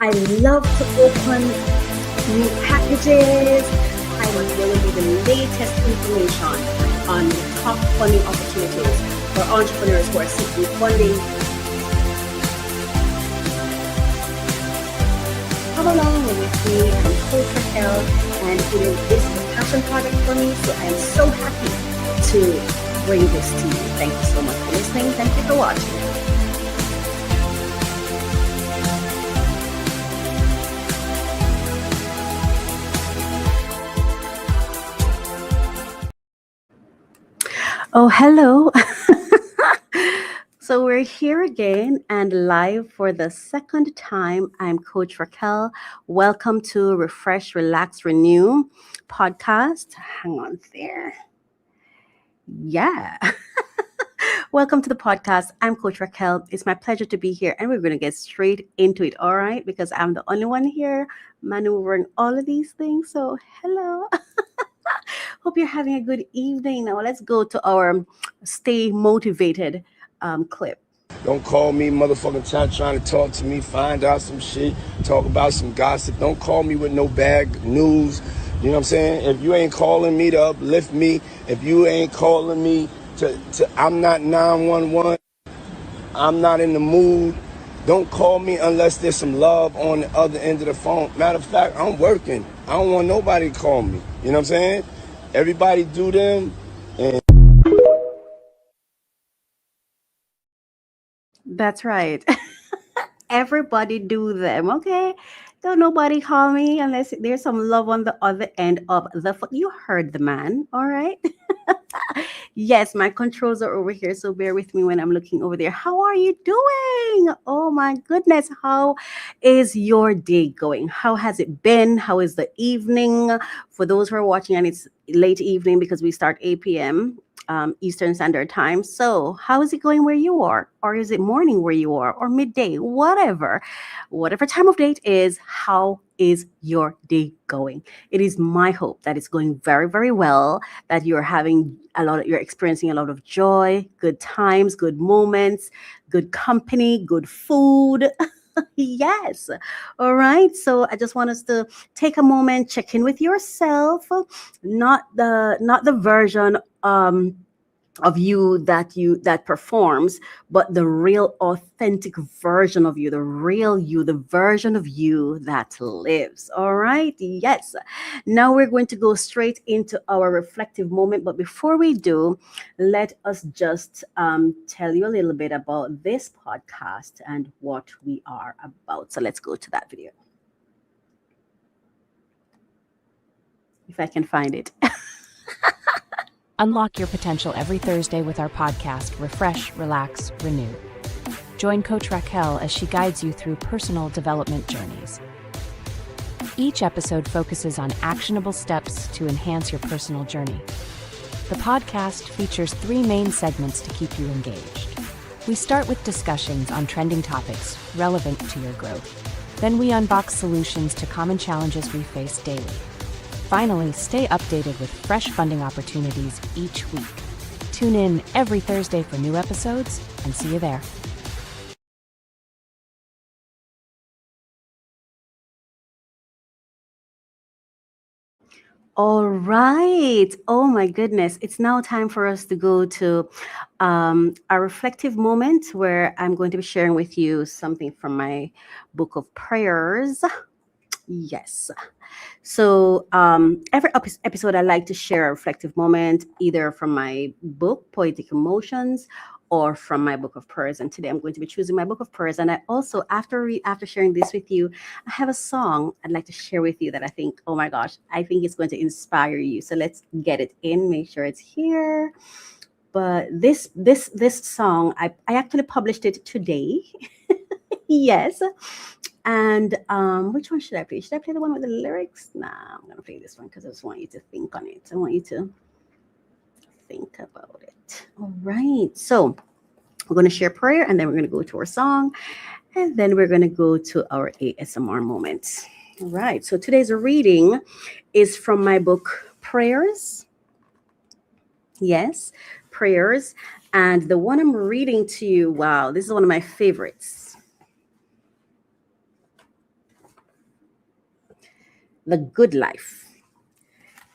I love to open new packages. I want to give you the latest information on top funding opportunities for entrepreneurs who are seeking funding. Come along with me and Coach Racquel, and this is a passion project for me, so I am so happy to bring this to you. Thank you so much for listening. Thank you for watching. Oh, hello. So we're here again and live for the second time. I'm Coach Racquel. Welcome to Refresh, Relax, Renew podcast. Hang on there. Yeah. Welcome to the podcast. I'm Coach Racquel. It's my pleasure to be here, and we're going to get straight into it, all right? Because I'm the only one here maneuvering all of these things. So, hello. Hope you're having a good evening. Now, let's go to our Stay Motivated clip. Don't call me motherfucking trying to talk to me, find out some shit, talk about some gossip. Don't call me with no bad news. You know what I'm saying? If you ain't calling me to uplift me, if you ain't calling me to I'm not 911, I'm not in the mood. Don't call me unless there's some love on the other end of the phone. Matter of fact, I'm working. I don't want nobody to call me. You know what I'm saying? Everybody do them. And That's right. Everybody do them, okay? Don't nobody call me unless there's some love on the other end of the phone. You heard the man, all right? Yes, my controls are over here, so bear with me when I'm looking over there. How are you doing? Oh my goodness, how is your day going? How has it been? How is the evening? For those who are watching, and it's late evening because we start 8 p.m. Eastern Standard Time. So, how is it going where you are? Or is it morning where you are? Or midday? Whatever. Whatever time of day it is, how is your day going? It is my hope that it's going very, very well, that you're experiencing a lot of joy, good times, good moments, good company, good food. Yes. All right. So I just want us to take a moment, check in with yourself, not the version of that performs, but the real authentic version of you, the real you, the version of you that lives. All right. Yes. Now we're going to go straight into our reflective moment. But before we do, let us just tell you a little bit about this podcast and what we are about. So let's go to that video. If I can find it. Unlock your potential every Thursday with our podcast, Refresh, Relax, Renew. Join Coach Racquel as she guides you through personal development journeys. Each episode focuses on actionable steps to enhance your personal journey. The podcast features 3 main segments to keep you engaged. We start with discussions on trending topics relevant to your growth. Then we unbox solutions to common challenges we face daily. Finally, stay updated with fresh funding opportunities each week. Tune in every Thursday for new episodes, and see you there. All right. Oh my goodness. It's now time for us to go to a reflective moment where I'm going to be sharing with you something from my book of prayers. Yes. So every episode, I like to share a reflective moment, either from my book, Poetic Emotions, or from my book of prayers. And today I'm going to be choosing my book of prayers. And I also, after sharing this with you, I have a song I'd like to share with you that I think, oh my gosh, I think it's going to inspire you. So let's get it in, make sure it's here. But this song, I actually published it today. Yes. And which one should I play? Should I play the one with the lyrics? Nah, I'm gonna play this one because I just want you to think on it. I want you to think about it. All right. So we're gonna share prayer, and then we're gonna go to our song, and then we're gonna go to our ASMR moment. All right. So today's reading is from my book Prayers. Yes, Prayers. And the one I'm reading to you, wow, this is one of my favorites. The Good Life.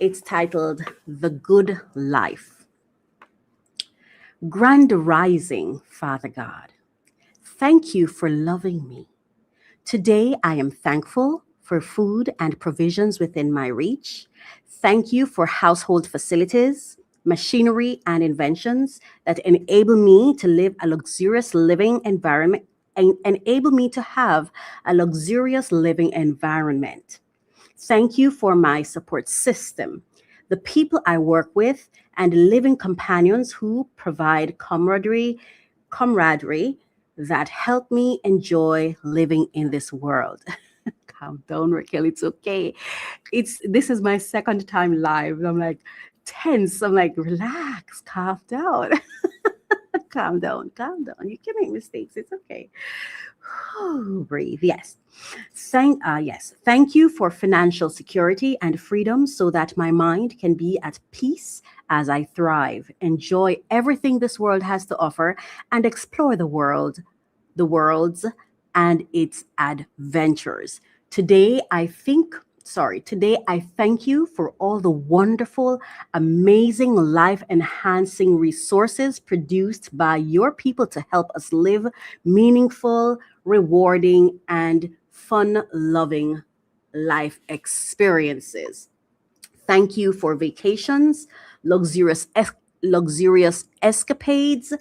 It's titled The Good Life. Grand Rising, Father God. Thank you for loving me. Today, I am thankful for food and provisions within my reach. Thank you for household facilities, machinery, and inventions that enable me to live a luxurious living environment and enable me to have a luxurious living environment. Thank you for my support system, the people I work with, and living companions who provide camaraderie that help me enjoy living in this world. Calm down, Racquel. It's okay. This is my second time live. I'm like tense. I'm like, relax, calm down. Calm down, calm down. You can make mistakes. It's okay. Breathe. Yes. Thank you for financial security and freedom so that my mind can be at peace as I thrive, enjoy everything this world has to offer, and explore the world's and its adventures. Today I thank you for all the wonderful, amazing, life enhancing resources produced by your people to help us live meaningful, rewarding, and fun loving life experiences. Thank you for vacations, luxurious escapades,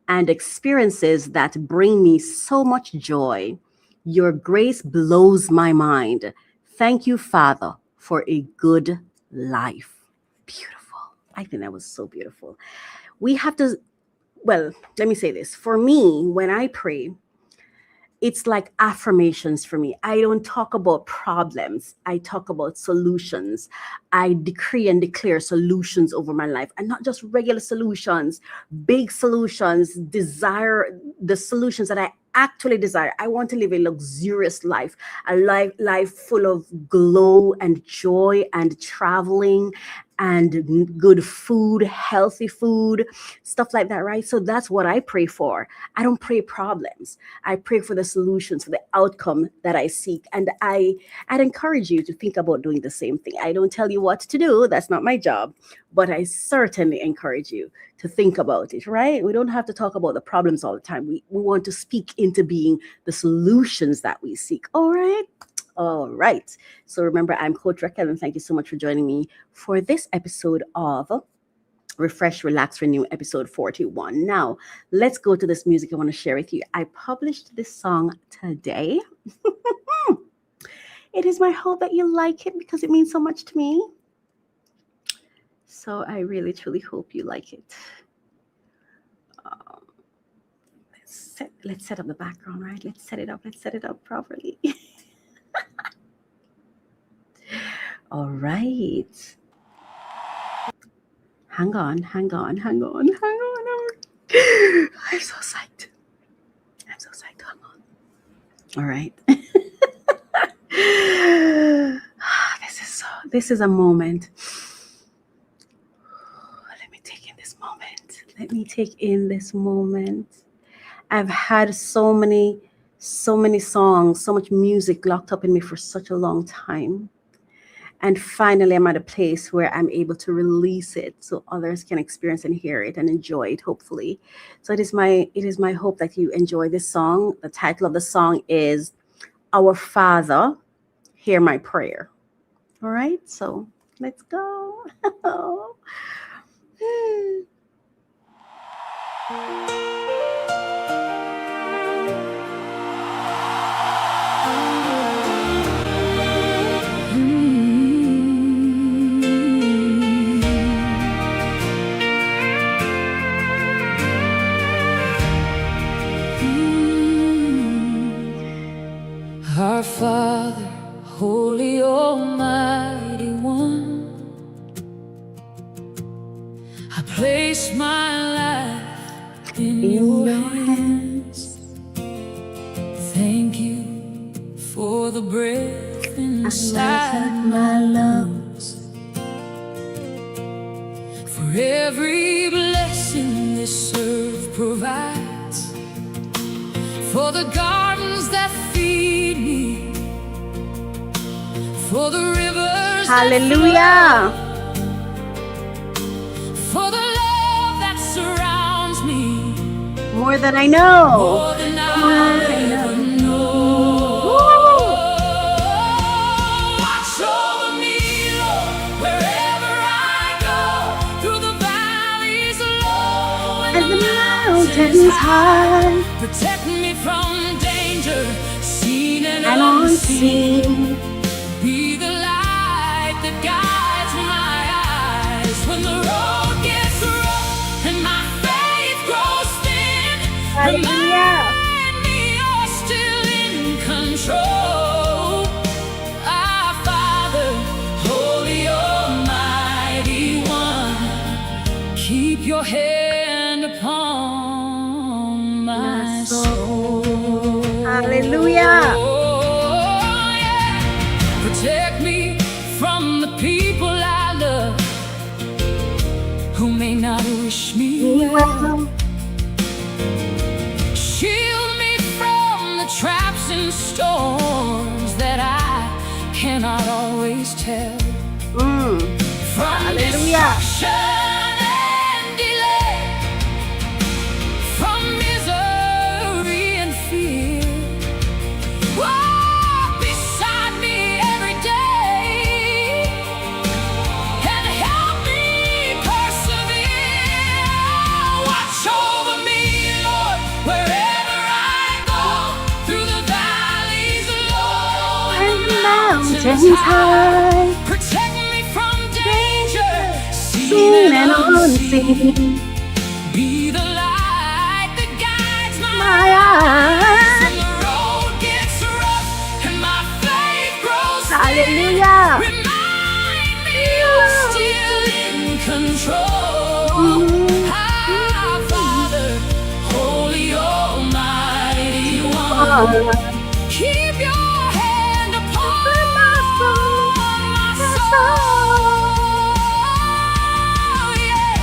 and experiences that bring me so much joy. Your grace blows my mind. Thank you, Father, for a good life. Beautiful. I think that was so beautiful. We have to, well, let me say this. For me, when I pray, it's like affirmations for me. I don't talk about problems. I talk about solutions. I decree and declare solutions over my life, and not just regular solutions, big solutions, desire the solutions that I actually desire. I want to live a luxurious life, a life full of glow and joy and traveling and good food, healthy food, stuff like that, right? So that's what I pray for. I don't pray problems. I pray for the solutions, for the outcome that I seek. And I'd encourage you to think about doing the same thing. I don't tell you what to do. That's not my job. But I certainly encourage you to think about it, right? We don't have to talk about the problems all the time. We want to speak into being the solutions that we seek. All right. All right. So remember, I'm Coach Racquel, and thank you so much for joining me for this episode of Refresh, Relax, Renew, episode 41. Now, let's go to this music I want to share with you. I published this song today. It is my hope that you like it because it means so much to me. So I really, truly hope you like it. Let's set up the background, right? Let's set it up properly. All right. Hang on. I'm so psyched. Hang on. All right. This is a moment. Let me take in this moment. I've had so many songs, so much music locked up in me for such a long time. And finally, I'm at a place where I'm able to release it so others can experience and hear it and enjoy it, hopefully. So it is my hope that you enjoy this song. The title of the song is Our Father, Hear My Prayer. All right, so let's go. Our Father, Holy Almighty One, I place my life in your hands. Thank you for the breath inside my lungs, for every blessing this earth provides, for the gardens that feed me, for the river Hallelujah. For the love that surrounds me More than I know. more than I ever know. Woo. Watch over me, Lord, wherever I go, through the valleys low And the mountains high Protect me from danger, seen and and unseen. unseen. Be the light that guides my eyes when the road gets rough and my faith grows thin. Hallelujah. Remind me you're still in control. Our Father, Holy Almighty One, keep your hand upon my soul. Hallelujah. Oh, yeah. Protect me from the people I love who may not wish me well. Shield me from the traps and storms that I cannot always tell. From Hallelujah. destruction and delay, from misery and fear. Walk beside me every day and help me persevere. Watch over me, Lord, wherever I go, through the valleys low And the mountains high, Protect me from danger, seen and unseen. Be the light that guides my My eyes when eyes. the road gets rough and my faith grows thin. Hallelujah. Remind me you're still in control. Our Father, Holy Almighty One, keep your hand upon my soul. Yeah.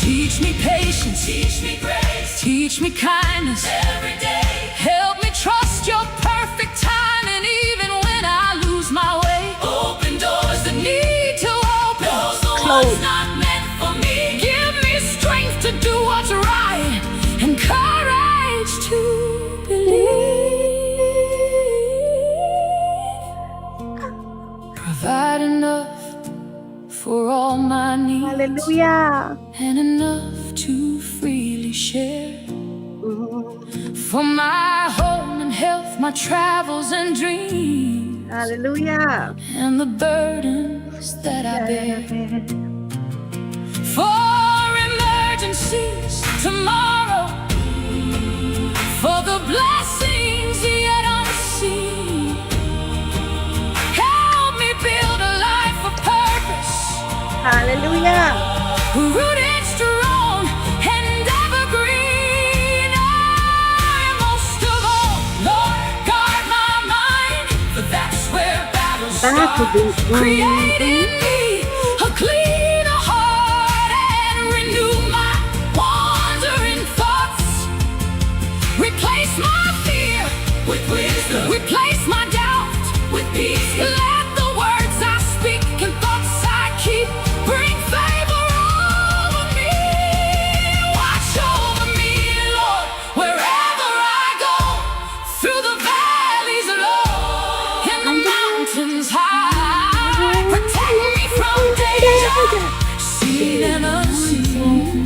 Teach me patience, teach me grace, teach me kindness every day. Help me trust your perfect timing even when I lose my way. Open doors that need to open, close the ones not meant for me. Give me strength to do what's right and courage to believe. Provide enough for all my needs Hallelujah. and enough to freely share. For my home and health, my travels and dreams, Hallelujah. and the burdens that I bear. For emergencies tomorrow, for the blessings yet unseen. Help me build a life of purpose, Hallelujah. rooted strong and evergreen. Most of all, Lord, guard my mind, for that's where battles That start. could be. Create in me a clean heart and renew my wandering thoughts. Replace my fear with wisdom. Replace my doubt with peace. Let the words I speak and thoughts I keep bring favor over me. Watch over me, Lord, wherever I go, through the valleys low and the mountains high. Protect me from danger, seen and unseen.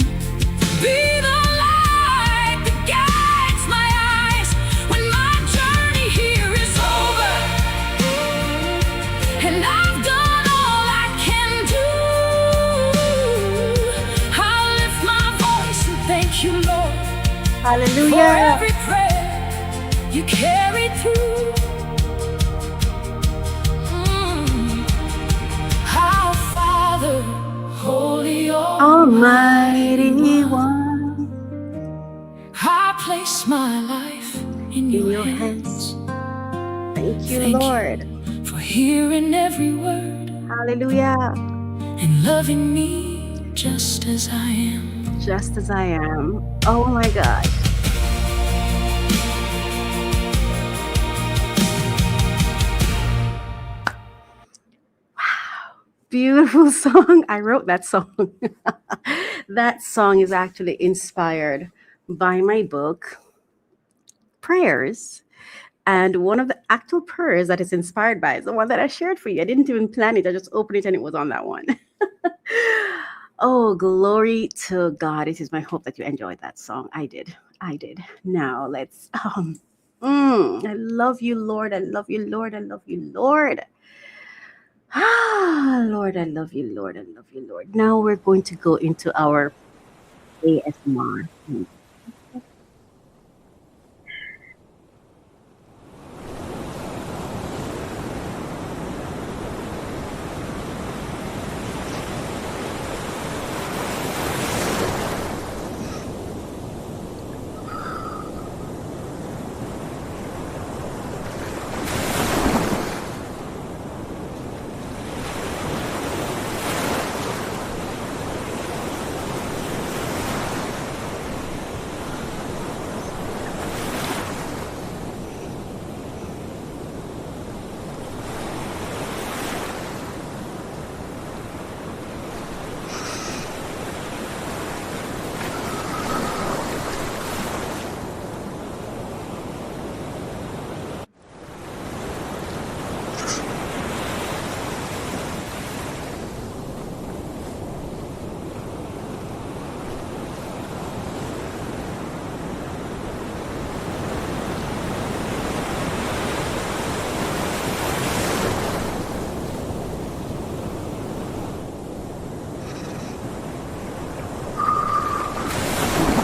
Be the light that guides my eyes when my journey here is over and I've done all I can do. I'll lift my voice and thank you, Lord, for Hallelujah. every prayer you carried through. Our Father, Holy Almighty One, I place my life in in your your hands. hands. Thank you, Thank you. Lord. For hearing every word Hallelujah. and loving me just as I am. Just as I am. Oh my God. Wow. beautiful song. I wrote that song. That song is actually inspired by my book, Prayers. And one of the actual prayers that is inspired by is the one that I shared for you. I didn't even plan it, I just opened it and it was on that one. Oh, glory to God. It is my hope that you enjoyed that song. I did. I did. Now let's I love you, Lord. I love you, Lord. I love you, Lord. Ah, Lord, I love you, Lord. I love you, Lord. Now we're going to go into our ASMR.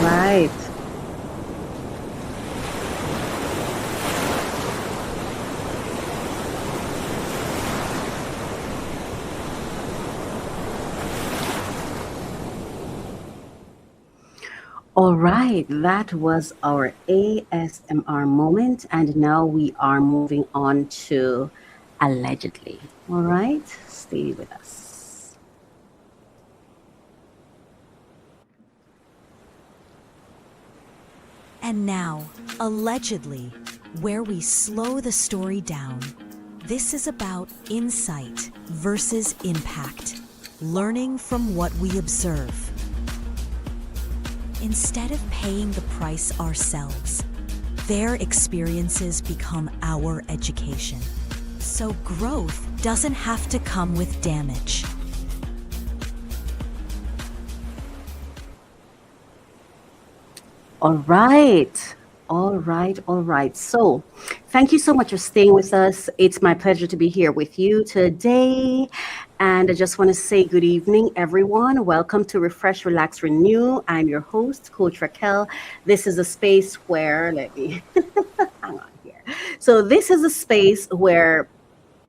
Right. All right, that was our ASMR moment, and now we are moving on to allegedly. All right, stay with us. And now, allegedly, where we slow the story down. This is about insight versus impact, learning from what we observe. Instead of paying the price ourselves, their experiences become our education. So growth doesn't have to come with damage. All right. All right. All right. So, thank you so much for staying with us. It's my pleasure to be here with you today. And I just want to say good evening, everyone. Welcome to Refresh, Relax, Renew. I'm your host, Coach Racquel. This is a space where, let me hang on here. So, this is a space where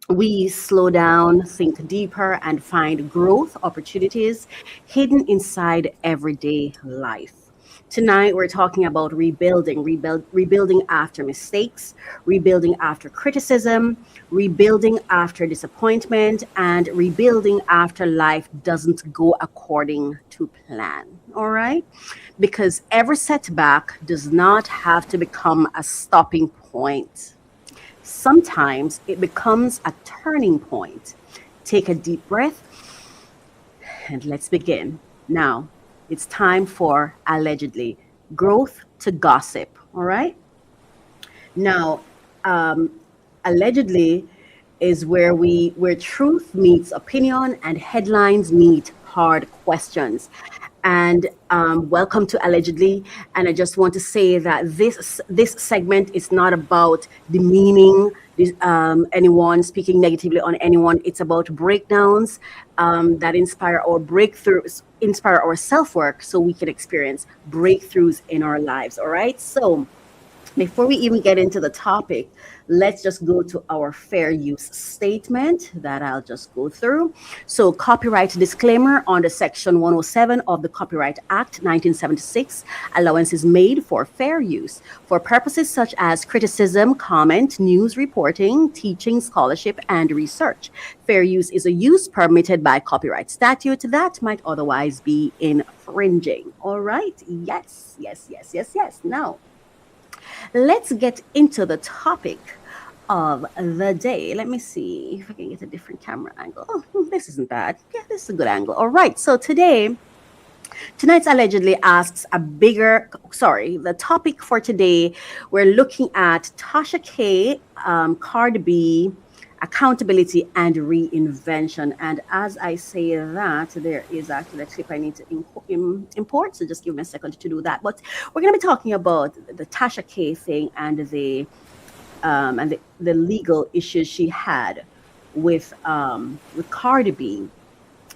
we slow down, think deeper, and find growth opportunities hidden inside everyday life. Tonight, we're talking about rebuilding after mistakes, rebuilding after criticism, rebuilding after disappointment, and rebuilding after life doesn't go according to plan. All right? Because every setback does not have to become a stopping point. Sometimes it becomes a turning point. Take a deep breath and let's begin. Now, it's time for allegedly growth to gossip. All right. Now, um, allegedly is where truth meets opinion and headlines meet hard questions. And welcome to allegedly. And I just want to say that this segment is not about demeaning anyone, speaking negatively on anyone. It's about breakdowns that inspire our breakthroughs, inspire our self work, so we can experience breakthroughs in our lives. All right. So before we even get into the topic, let's just go to our fair use statement that I'll just go through. So, copyright disclaimer under Section 107 of the Copyright Act 1976, allowance is made for fair use for purposes such as criticism, comment, news reporting, teaching, scholarship, and research. Fair use is a use permitted by copyright statute that might otherwise be infringing. All right? Yes. Now, let's get into the topic. of the day. Let me see if I can get a different camera angle. Oh, this isn't bad. Yeah, this is a good angle. All right. So tonight's allegedly asks a bigger, sorry, the topic for today, we're looking at Tasha K, Cardi B, accountability and reinvention. And as I say that, there is actually a clip I need to import. So just give me a second to do that. But we're going to be talking about the Tasha K thing and the legal issues she had with Cardi B.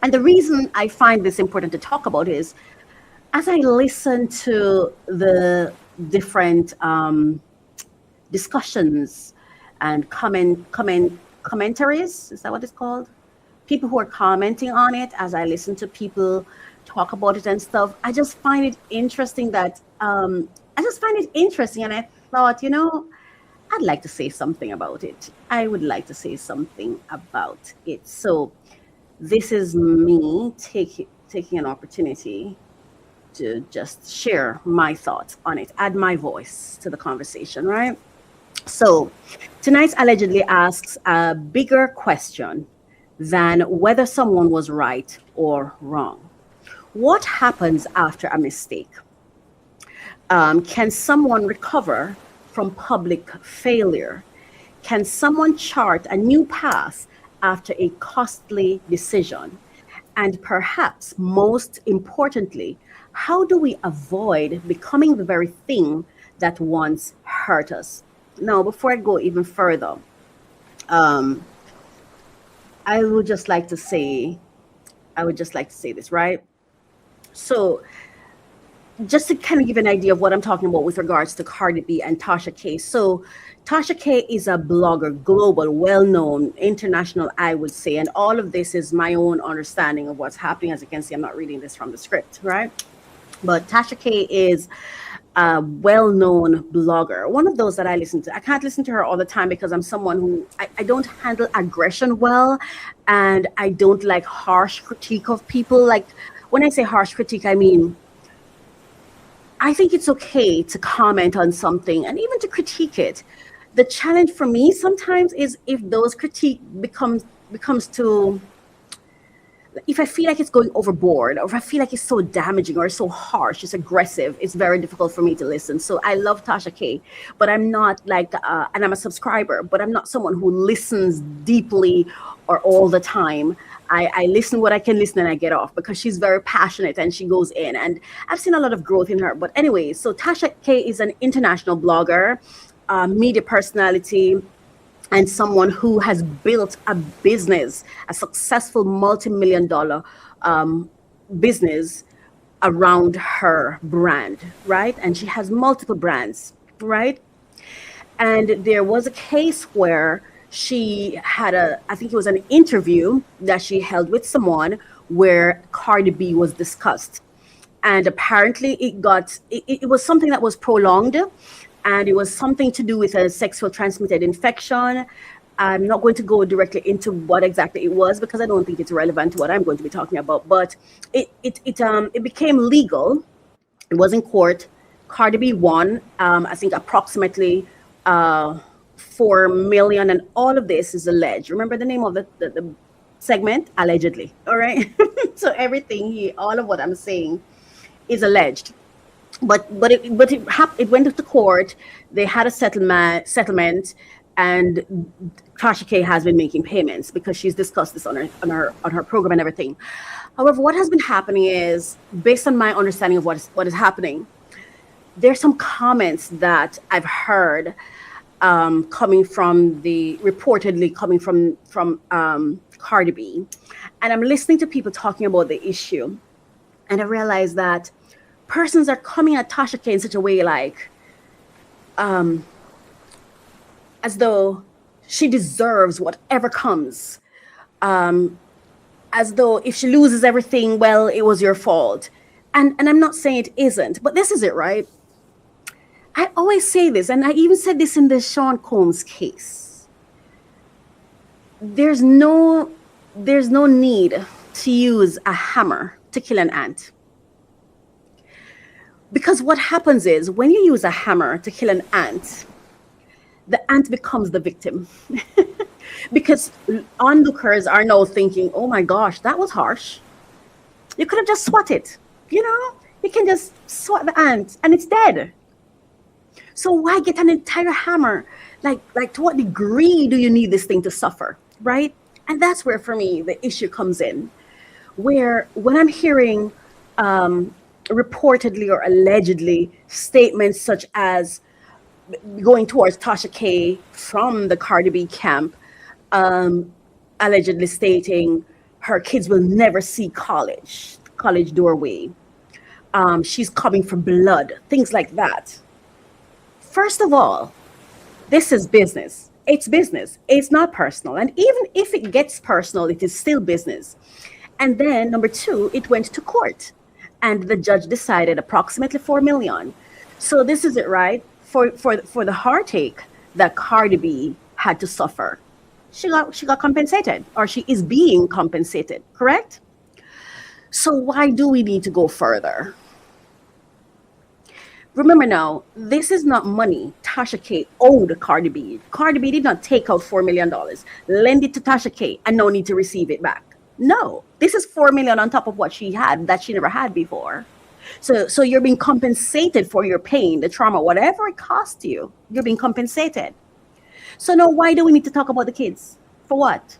And the reason I find this important to talk about is as I listen to the different discussions and commentaries, is that what it's called? People who are commenting on it, as I listen to people talk about it and stuff, I just find it interesting and I thought, I'd like to say something about it. I would like to say something about it. So this is me taking an opportunity to just share my thoughts on it, add my voice to the conversation, right? So tonight's allegedly asks a bigger question than whether someone was right or wrong. What happens after a mistake? Can someone recover from public failure? Can someone chart a new path after a costly decision? And perhaps most importantly, how do we avoid becoming the very thing that once hurt us? Now, before I go even further, I would just like to say this, right? So just to kind of give an idea of what I'm talking about with regards to Cardi B and Tasha K. So Tasha K is a blogger, global, well-known, international, I would say, and all of this is my own understanding of what's happening. As you can see, I'm not reading this from the script, right? But Tasha K is a well-known blogger, one of those that I listen to. I can't listen to her all the time because I'm someone who, I don't handle aggression well, and I don't like harsh critique of people. Like when I say harsh critique, I mean, I think it's okay to comment on something and even to critique it. The challenge for me sometimes is if those critique becomes too, if I feel like it's going overboard, or if I feel like it's so damaging or so harsh, it's aggressive, it's very difficult for me to listen. So I love Tasha K, but I'm not like, and I'm a subscriber, but I'm not someone who listens deeply or all the time. I listen what I can listen and I get off because she's very passionate and she goes in, and I've seen a lot of growth in her. But anyway, so Tasha K is an international blogger, media personality, and someone who has built a business, a successful multi-million-dollar business around her brand, right? And she has multiple brands, right? And there was a case where she had I think it was an interview that she held with someone where Cardi B was discussed. And apparently it was something that was prolonged, and it was something to do with a sexual transmitted infection. I'm not going to go directly into what exactly it was because I don't think it's relevant to what I'm going to be talking about, but it became legal. It was in court. Cardi B won, I think approximately 4 million, and all of this is alleged. Remember the name of the segment? Allegedly. All right. So all of what I'm saying is alleged. But it went to court. They had a settlement, and Tasha K has been making payments because she's discussed this on her program and everything. However, what has been happening is, based on my understanding of what is happening, there's some comments that I've heard reportedly coming from Cardi B, and I'm listening to people talking about the issue, and I realize that persons are coming at Tasha K in such a way like, as though she deserves whatever comes, as though if she loses everything, well, it was your fault, and I'm not saying it isn't, but this is it, right? I always say this, and I even said this in the Sean Combs case. There's no need to use a hammer to kill an ant. Because what happens is when you use a hammer to kill an ant, the aunt becomes the victim because onlookers are now thinking, oh my gosh, that was harsh. You could have just swat it, you know? You can just swat the ant and it's dead. So why get an entire hammer? Like to what degree do you need this thing to suffer, right? And that's where for me the issue comes in, where when I'm hearing reportedly or allegedly statements such as going towards Tasha K from the Cardi B camp, allegedly stating her kids will never see college doorway. She's coming for blood, things like that. First of all, this is business. It's business. It's not personal. And even if it gets personal, it is still business. And then number two, it went to court and the judge decided approximately 4 million. So this is it, right? For the heartache that Cardi B had to suffer, she got compensated, or she is being compensated, correct? So why do we need to go further? Remember now, this is not money Tasha K owed Cardi B. Cardi B did not take out $4 million, lend it to Tasha K, and no need to receive it back. No, this is 4 million on top of what she had that she never had before. So you're being compensated for your pain, the trauma, whatever it cost you, you're being compensated. So now why do we need to talk about the kids? For what?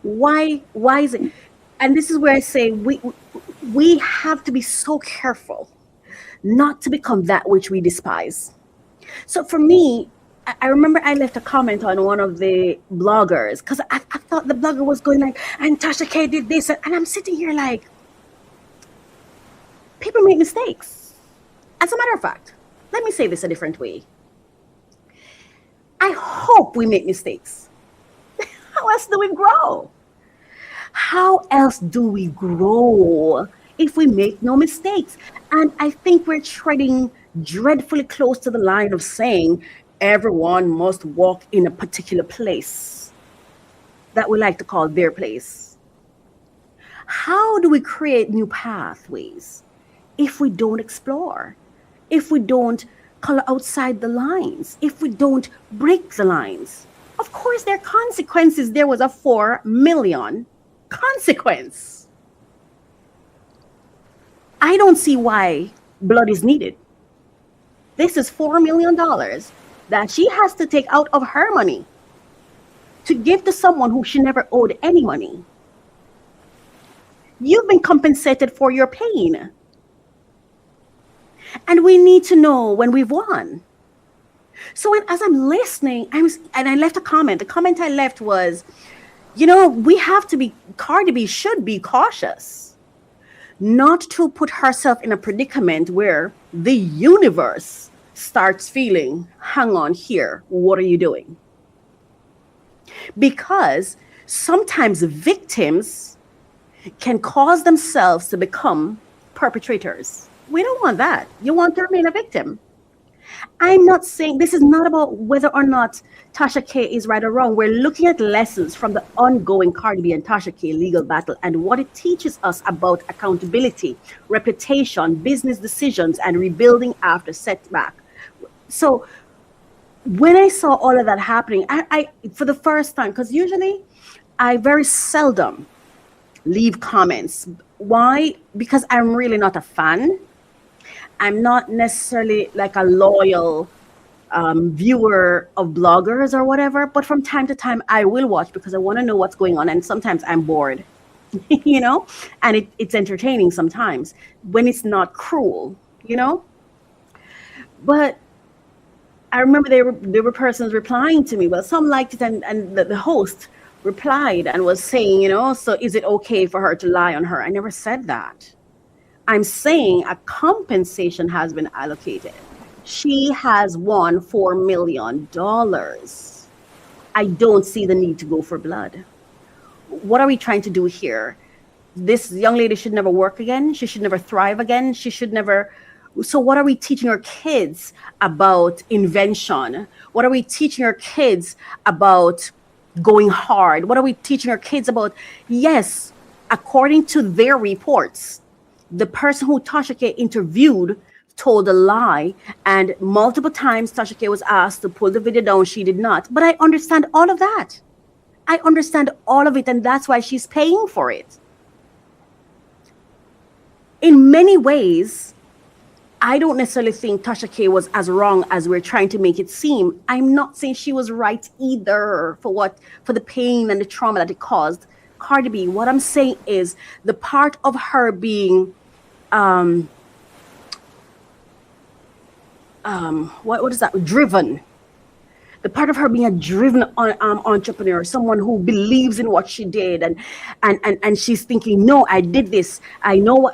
Why is it? And this is where I say we have to be so careful not to become that which we despise. So for me, I remember I left a comment on one of the bloggers because I thought the blogger was going like, and Tasha K did this. And I'm sitting here like, people make mistakes. As a matter of fact, let me say this a different way. I hope we make mistakes. How else do we grow? How else do we grow if we make no mistakes? And I think we're treading dreadfully close to the line of saying everyone must walk in a particular place that we like to call their place. How do we create new pathways if we don't explore, if we don't color outside the lines, if we don't break the lines? Of course, there are consequences. There was a 4 million consequence. I don't see why blood is needed. This is $4 million that she has to take out of her money to give to someone who she never owed any money. You've been compensated for your pain. And we need to know when we've won. So as I'm listening, and I left a comment. The comment I left was, we have to be, Cardi B should be cautious not to put herself in a predicament where the universe starts feeling, hang on here, what are you doing? Because sometimes victims can cause themselves to become perpetrators. We don't want that. You want to remain a victim. I'm not saying this is not about whether or not Tasha K is right or wrong. We're looking at lessons from the ongoing Cardi B and Tasha K legal battle and what it teaches us about accountability, reputation, business decisions, and rebuilding after setback. So when I saw all of that happening, I for the first time, because usually I very seldom leave comments. Why? Because I'm really not a fan. I'm not necessarily like a loyal viewer of bloggers or whatever, but from time to time I will watch because I want to know what's going on. And sometimes I'm bored, and it's entertaining sometimes when it's not cruel, But I remember there were persons replying to me. Well, some liked it, and the host replied and was saying, so is it okay for her to lie on her? I never said that. I'm saying a compensation has been allocated. She has won $4 million. I don't see the need to go for blood. What are we trying to do here? This young lady should never work again. She should never thrive again. She should never. So what are we teaching our kids about invention? What are we teaching our kids about going hard? What are we teaching our kids about? Yes, according to their reports, the person who Tasha K interviewed told a lie, and multiple times Tasha K was asked to pull the video down. She did not. But I understand all of that. I understand all of it, and that's why she's paying for it. In many ways, I don't necessarily think Tasha K was as wrong as we're trying to make it seem. I'm not saying she was right either for the pain and the trauma that it caused Cardi B. What I'm saying is the part of her being what is that? Driven. The part of her being a driven entrepreneur, someone who believes in what she did, and she's thinking, no, I did this. I know.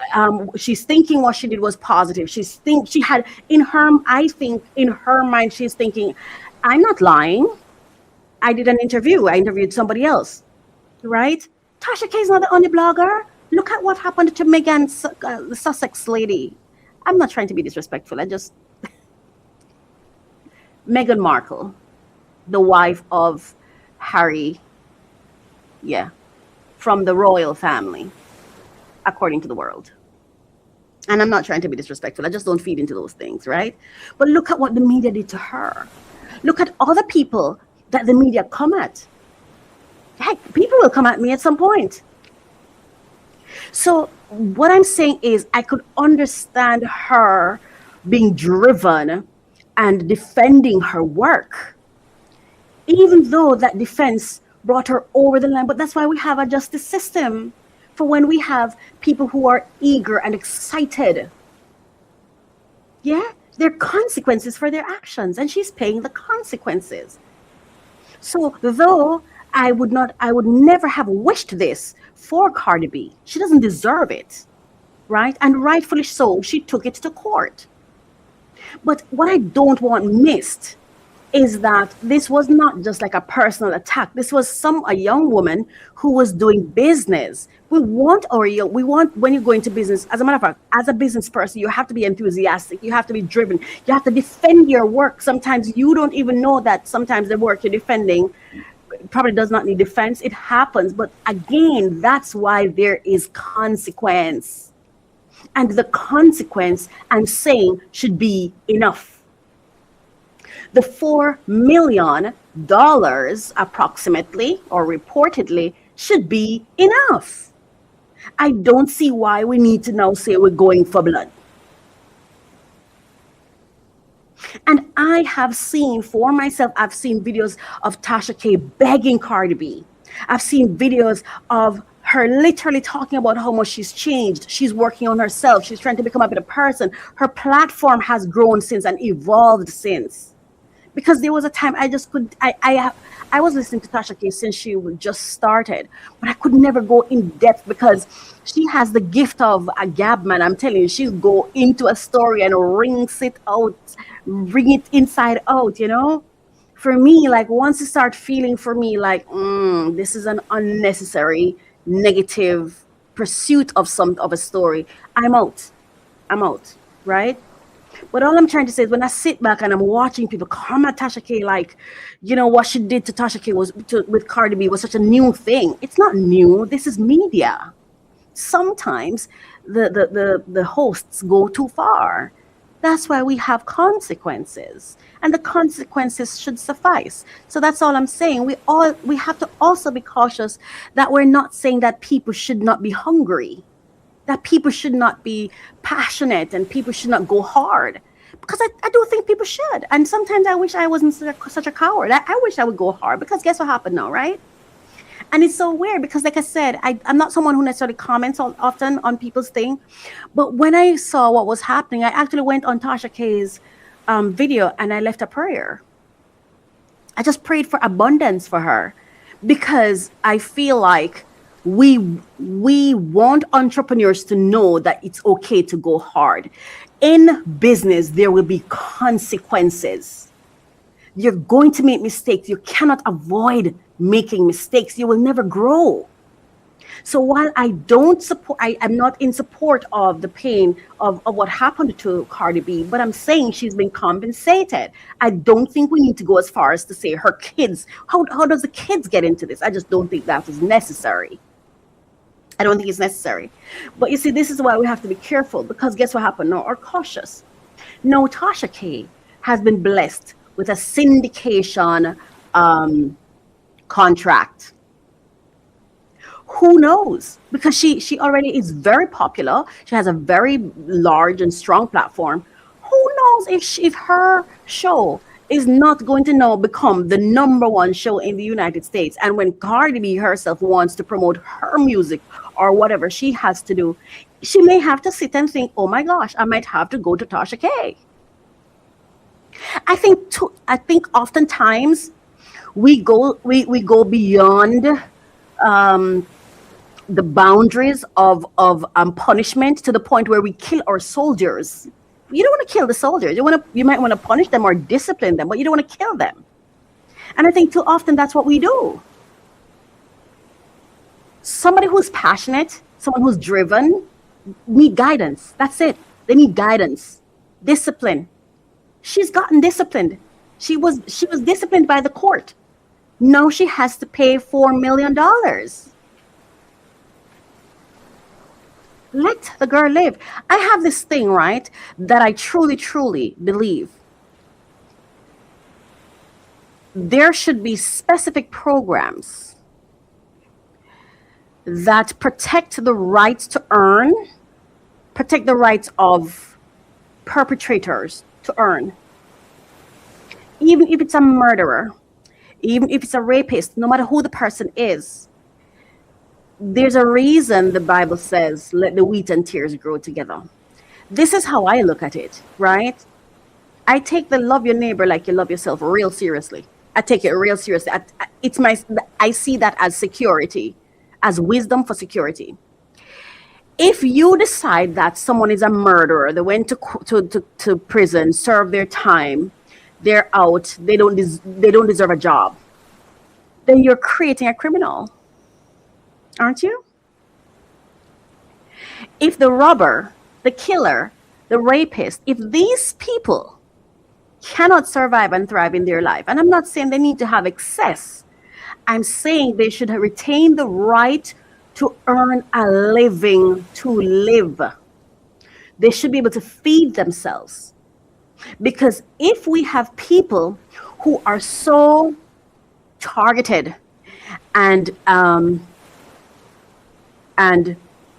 She's thinking what she did was positive. I think in her mind, she's thinking, I'm not lying. I did an interview. I interviewed somebody else, right? Tasha K is not the only blogger. Look at what happened to Megan, the Sussex lady. I'm not trying to be disrespectful. Meghan Markle, the wife of Harry, from the royal family, according to the world. And I'm not trying to be disrespectful. I just don't feed into those things, right? But look at what the media did to her. Look at other people that the media come at. Heck, people will come at me at some point. So what I'm saying is I could understand her being driven and defending her work, even though that defense brought her over the line. But that's why we have a justice system, for when we have people who are eager and excited. Yeah, there are consequences for their actions, and she's paying the consequences. So though I would never have wished this for Cardi B. She doesn't deserve it, right? And rightfully so, she took it to court. But what I don't want missed is that this was not just like a personal attack. This was a young woman who was doing business. We want when you go into business, as a matter of fact, as a business person, you have to be enthusiastic. You have to be driven. You have to defend your work. Sometimes you don't even know that sometimes the work you're defending probably does not need defense. It happens. But again, that's why there is consequence. And the consequence, I'm saying, should be enough. The $4 million approximately, or reportedly, should be enough. I don't see why we need to now say we're going for blood. And I have seen for myself, I've seen videos of Tasha K begging Cardi B. I've seen videos of her literally talking about how much she's changed. She's working on herself. She's trying to become a better person. Her platform has grown since and evolved since. Because there was a time I was listening to Tasha K since she just started, but I could never go in depth because she has the gift of a gab man. I'm telling you, she'll go into a story and wring it inside out, you know? For me, like once you start feeling for me like, this is an unnecessary negative pursuit of a story, I'm out, right? But all I'm trying to say is when I sit back and I'm watching people come at Tasha K, like, you know, what she did to Tasha K with Cardi B was such a new thing. It's not new. This is media. Sometimes the hosts go too far. That's why we have consequences, and the consequences should suffice. So that's all I'm saying. We have to also be cautious that we're not saying that people should not be hungry, that people should not be passionate, and people should not go hard. Because I do think people should. And sometimes I wish I wasn't such a coward. I wish I would go hard, because guess what happened now, right? And it's so weird because, like I said, I'm not someone who necessarily comments often on people's thing. But when I saw what was happening, I actually went on Tasha K's video and I left a prayer. I just prayed for abundance for her, because I feel like we want entrepreneurs to know that it's okay to go hard. In business, there will be consequences. You're going to make mistakes. You cannot avoid making mistakes. You will never grow. So while I'm not in support of the pain of what happened to Cardi B, but I'm saying she's been compensated. I don't think we need to go as far as to say her kids. How does the kids get into this? I just don't think that is necessary. I don't think it's necessary. But you see, this is why we have to be careful, because guess what happened now? Or cautious. No, Tasha K has been blessed with a syndication contract. Who knows? Because she already is very popular. She has a very large and strong platform. Who knows if her show is not going to now become the number one show in the United States? And when Cardi B herself wants to promote her music or whatever she has to do, she may have to sit and think, "Oh my gosh, I might have to go to Tasha K." I think oftentimes we go beyond the boundaries of punishment to the point where we kill our soldiers. You don't want to kill the soldiers. You might want to punish them or discipline them, but you don't want to kill them. And I think too often that's what we do. Somebody who's passionate, someone who's driven, need guidance. That's it. They need guidance, discipline. She's gotten disciplined. She was disciplined by the court. Now she has to pay $4 million. Let the girl live. I have this thing, right, that I truly, truly believe. There should be specific programs that protect the rights to earn, protect the rights of perpetrators to earn. Even if it's a murderer, even if it's a rapist, no matter who the person is, there's a reason the Bible says, let the wheat and tares grow together. This is how I look at it, right? I take the love your neighbor like you love yourself real seriously. I take it real seriously. I see that as security, as wisdom for security. If you decide that someone is a murderer, they went to prison, served their time, they're out, they don't deserve a job, then you're creating a criminal, aren't you? If the robber, the killer, the rapist, if these people cannot survive and thrive in their life, and I'm not saying they need to have excess, I'm saying they should retain the right to earn a living, to live. They should be able to feed themselves. Because if we have people who are so targeted and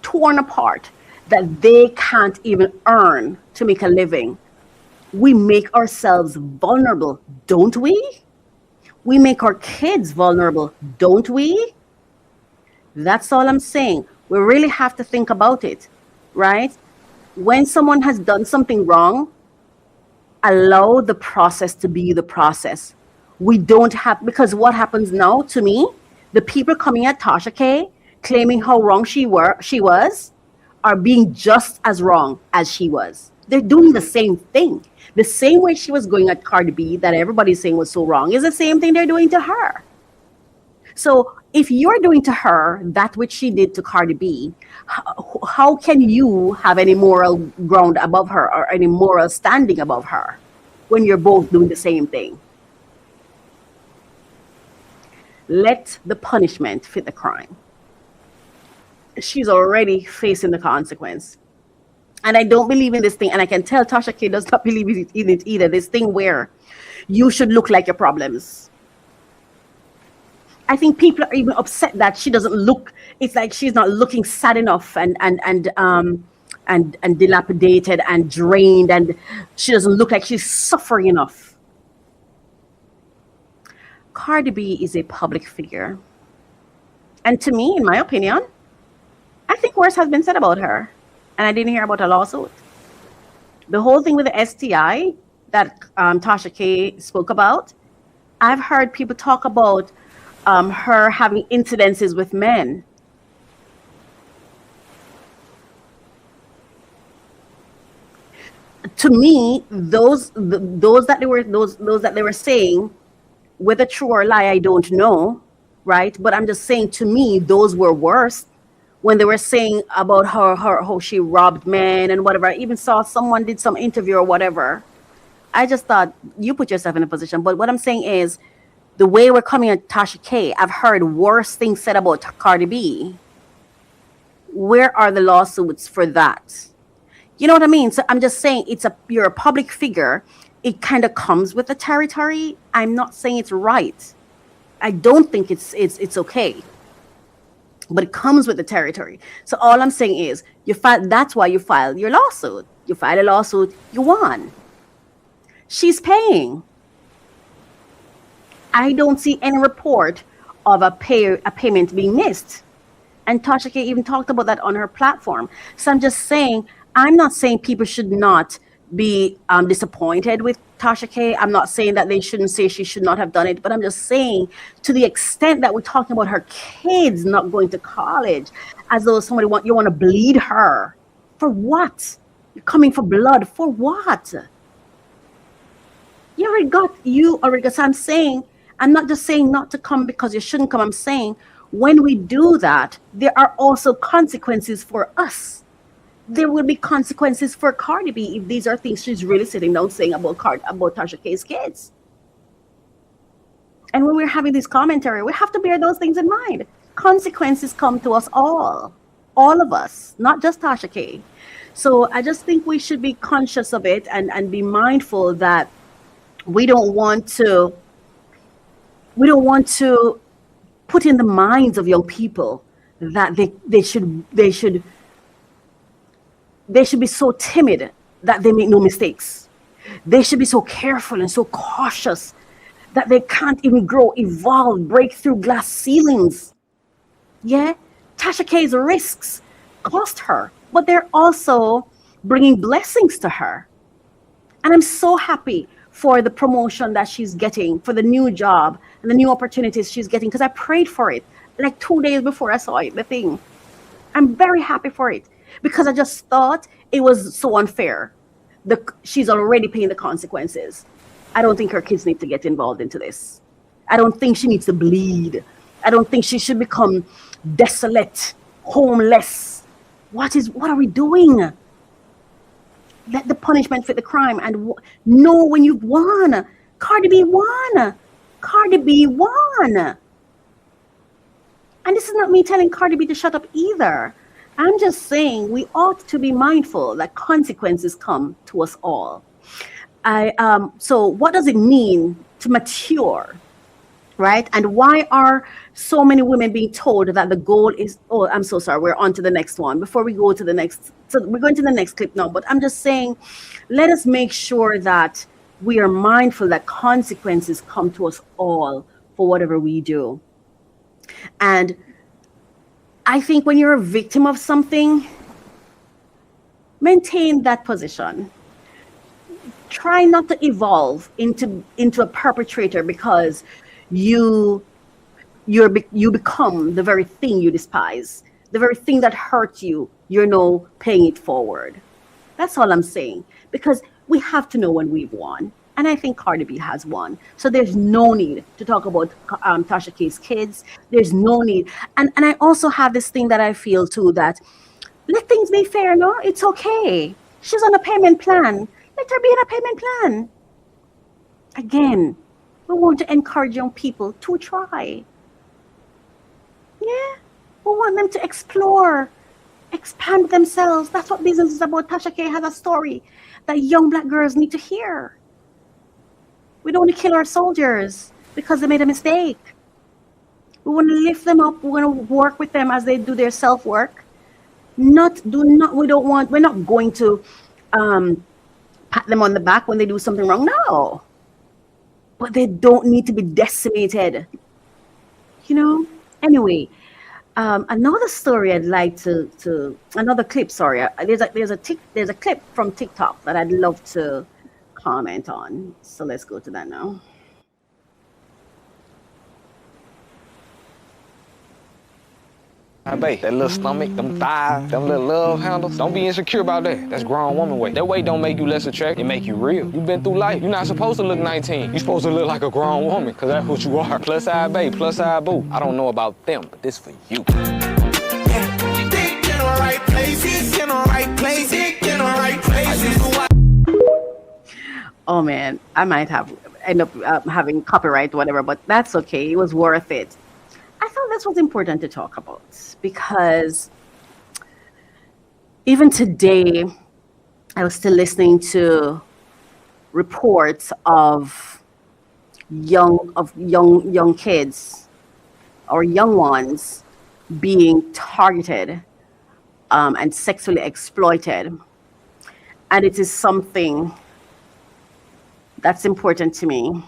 torn apart that they can't even earn to make a living, we make ourselves vulnerable, don't we? We make our kids vulnerable, don't we? That's all I'm saying. We really have to think about it, right? When someone has done something wrong, allow the process to be the process. We don't have, because what happens now to me, the people coming at Tasha K, claiming how wrong she was, are being just as wrong as she was. They're doing the same thing. The same way she was going at Cardi B that everybody's saying was so wrong is the same thing they're doing to her. So if you're doing to her that which she did to Cardi B, how can you have any moral ground above her or any moral standing above her when you're both doing the same thing? Let the punishment fit the crime. She's already facing the consequence. And I don't believe in this thing, and I can tell Tasha K does not believe in it either, this thing where you should look like your problems. I think people are even upset that she doesn't look, it's like she's not looking sad enough and dilapidated and drained, and she doesn't look like she's suffering enough. Cardi B is a public figure. And to me, in my opinion, I think worse has been said about her. And I didn't hear about a lawsuit. The whole thing with the STI that Tasha K spoke about, I've heard people talk about her having incidences with men. To me, those that they were saying, whether true or lie, I don't know, right? But I'm just saying, to me, those were worse. When they were saying about how she robbed men and whatever, I even saw someone did some interview or whatever. I just thought, you put yourself in a position. But what I'm saying is, the way we're coming at Tasha K, I've heard worse things said about Cardi B. Where are the lawsuits for that? You know what I mean? So I'm just saying you're a public figure. It kind of comes with the territory. I'm not saying it's right. I don't think it's okay. But it comes with the territory. So all I'm saying is that's why you filed your lawsuit. You filed a lawsuit, you won. She's paying. I don't see any report of a payment being missed. And Tasha K even talked about that on her platform. So I'm just saying, I'm not saying people should not be disappointed with Tasha K. I'm not saying that they shouldn't say she should not have done it, but I'm just saying to the extent that we're talking about her kids not going to college, as though you want to bleed her. For what? You're coming for blood. For what? You already got, so I'm saying, I'm not just saying not to come because you shouldn't come. I'm saying when we do that, there are also consequences for us. There will be consequences for Cardi B if these are things she's really sitting down saying about Tasha K's kids. And when we're having this commentary, we have to bear those things in mind. Consequences come to us all of us, not just Tasha K. So I just think we should be conscious of it and be mindful that we don't want to put in the minds of young people that they should be so timid that they make no mistakes. They should be so careful and so cautious that they can't even grow, evolve, break through glass ceilings. Yeah, Tasha K's risks cost her, but they're also bringing blessings to her. And I'm so happy for the promotion that she's getting, for the new job and the new opportunities she's getting, because I prayed for it like 2 days before I saw it, the thing. I'm very happy for it because I just thought it was so unfair. She's already paying the consequences. I don't think her kids need to get involved into this. I don't think she needs to bleed. I don't think she should become desolate, homeless. What are we doing? Let the punishment fit the crime and know when you've won. Cardi B won. Cardi B won. And this is not me telling Cardi B to shut up either. I'm just saying we ought to be mindful that consequences come to us all. So what does it mean to mature, right? And why are so many women being told that the goal is, oh, I'm so sorry, we're on to the next one. Before we go to the next, so we're going to the next clip now, but I'm just saying, let us make sure that we are mindful that consequences come to us all for whatever we do. And I think when you're a victim of something, maintain that position. Try not to evolve into a perpetrator because you become the very thing you despise, the very thing that hurts you. You're now paying it forward. That's all I'm saying, because we have to know when we've won. And I think Cardi B has won. So there's no need to talk about Tasha K's kids. There's no need. And I also have this thing that I feel too, that let things be fair, no? It's okay. She's on a payment plan. Let her be on a payment plan. Again, we want to encourage young people to try. Yeah, we want them to explore, expand themselves. That's what business is about. Tasha K has a story that young Black girls need to hear. We don't want to kill our soldiers because they made a mistake. We want to lift them up. We want to work with them as they do their self-work. We're not going to pat them on the back when they do something wrong. No. But they don't need to be decimated. Anyway, another story I'd like to another clip. Sorry, there's a clip from TikTok that I'd love to comment on. So let's go to that now. That little stomach, them thighs, them little love handles. Don't be insecure about that. That's grown woman weight. That weight don't make you less attractive. It make you real. You been through life. You're not supposed to look 19. You're supposed to look like a grown woman, because that's what you are. Plus size babe, plus size boo. I don't know about them, but this for you. Oh man, I might end up having copyright, whatever, but that's okay. It was worth it. I thought this was important to talk about because even today, I was still listening to reports of young kids or young ones being targeted and sexually exploited. And it is something that's important to me.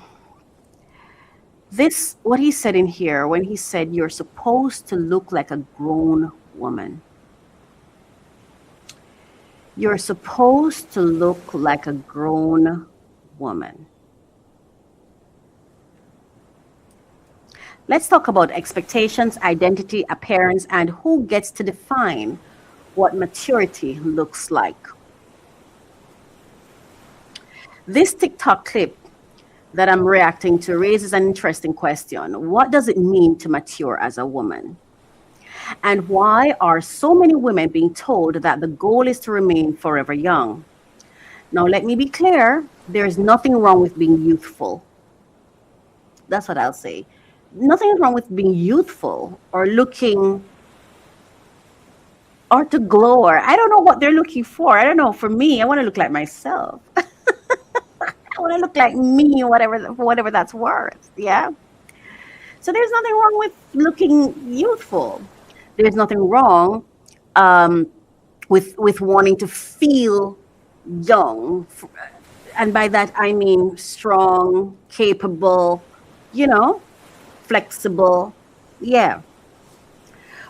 This, what he said in here, when he said, you're supposed to look like a grown woman. You're supposed to look like a grown woman. Let's talk about expectations, identity, appearance, and who gets to define what maturity looks like. This TikTok clip that I'm reacting to raises an interesting question. What does it mean to mature as a woman? And why are so many women being told that the goal is to remain forever young? Now, let me be clear, there's nothing wrong with being youthful. That's what I'll say. Nothing is wrong with being youthful or looking or to glow, or I don't know what they're looking for. I don't know. For me, I want to look like myself. I want to look like me, whatever that's worth. Yeah. So there's nothing wrong with looking youthful. There's nothing wrong with wanting to feel young, and by that I mean strong, capable, flexible. Yeah.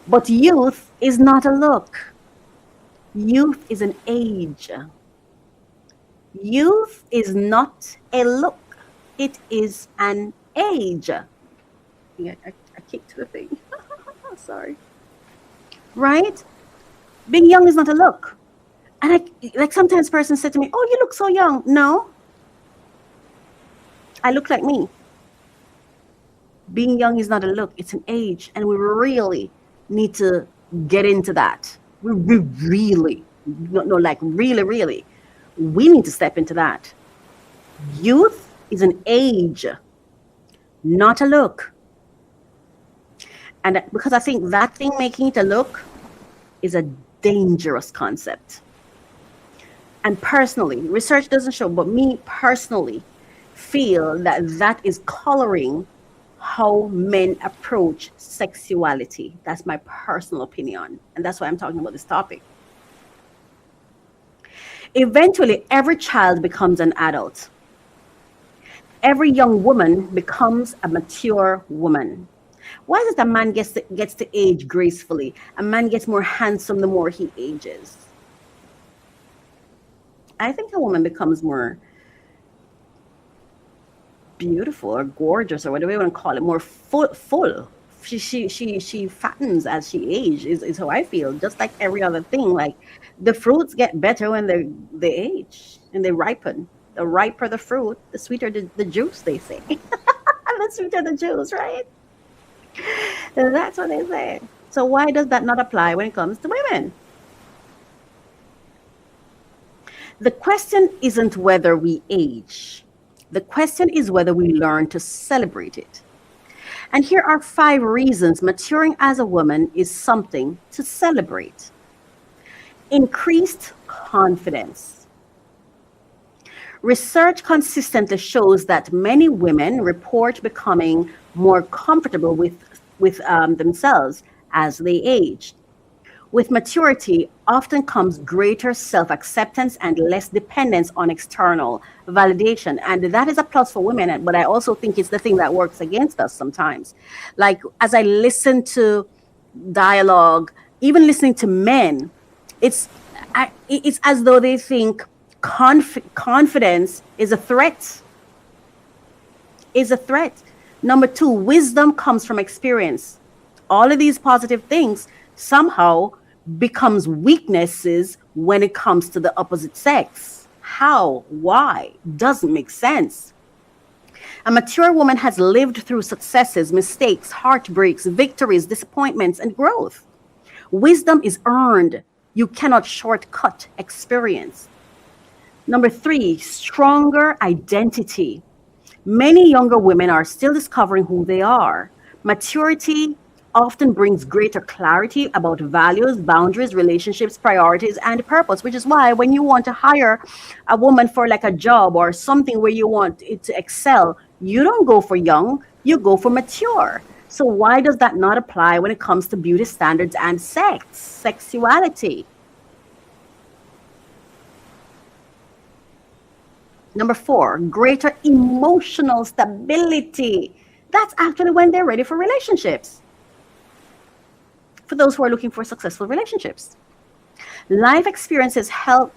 But youth is not a look. Youth is an age. Youth is not a look. It is an age. Yeah, I kicked the thing. Sorry. Right? Being young is not a look. And like sometimes persons say to me, oh, you look so young. No. I look like me. Being young is not a look, it's an age. And we really need to get into that. We really, really, we need to step into that. Youth is an age, not a look. And because I think that thing making it a look is a dangerous concept. And personally, research doesn't show, but me personally feel that that is coloring how men approach sexuality. That's my personal opinion. And that's why I'm talking about this topic. Eventually, every child becomes an adult. Every young woman becomes a mature woman. Why is it a man gets to age gracefully? A man gets more handsome the more he ages. I think a woman becomes more beautiful or gorgeous or whatever you want to call it, more full. She fattens as she ages is how I feel. Just like every other thing, like the fruits get better when they age and they ripen. The riper the fruit, the sweeter the juice, they say. The sweeter the juice, right? That's what they say. So why does that not apply when it comes to women? The question isn't whether we age. The question is whether we learn to celebrate it. And here are 5 reasons maturing as a woman is something to celebrate. Increased confidence. Research consistently shows that many women report becoming more comfortable with themselves as they age. With maturity often comes greater self-acceptance and less dependence on external validation. And that is a plus for women, but I also think it's the thing that works against us sometimes. Like, as I listen to dialogue, even listening to men, it's as though they think confidence is a threat. Number 2, wisdom comes from experience. All of these positive things somehow becomes weaknesses when it comes to the opposite sex. How? Why? Doesn't make sense. A mature woman has lived through successes, mistakes, heartbreaks, victories, disappointments, and growth. Wisdom is earned. You cannot shortcut experience. Number 3, stronger identity. Many younger women are still discovering who they are. Maturity often brings greater clarity about values, boundaries, relationships, priorities, and purpose, which is why when you want to hire a woman for like a job or something where you want it to excel, you don't go for young, you go for mature. So why does that not apply when it comes to beauty standards and sexuality? Number 4, greater emotional stability. That's actually when they're ready for relationships. For those who are looking for successful relationships. Life experiences help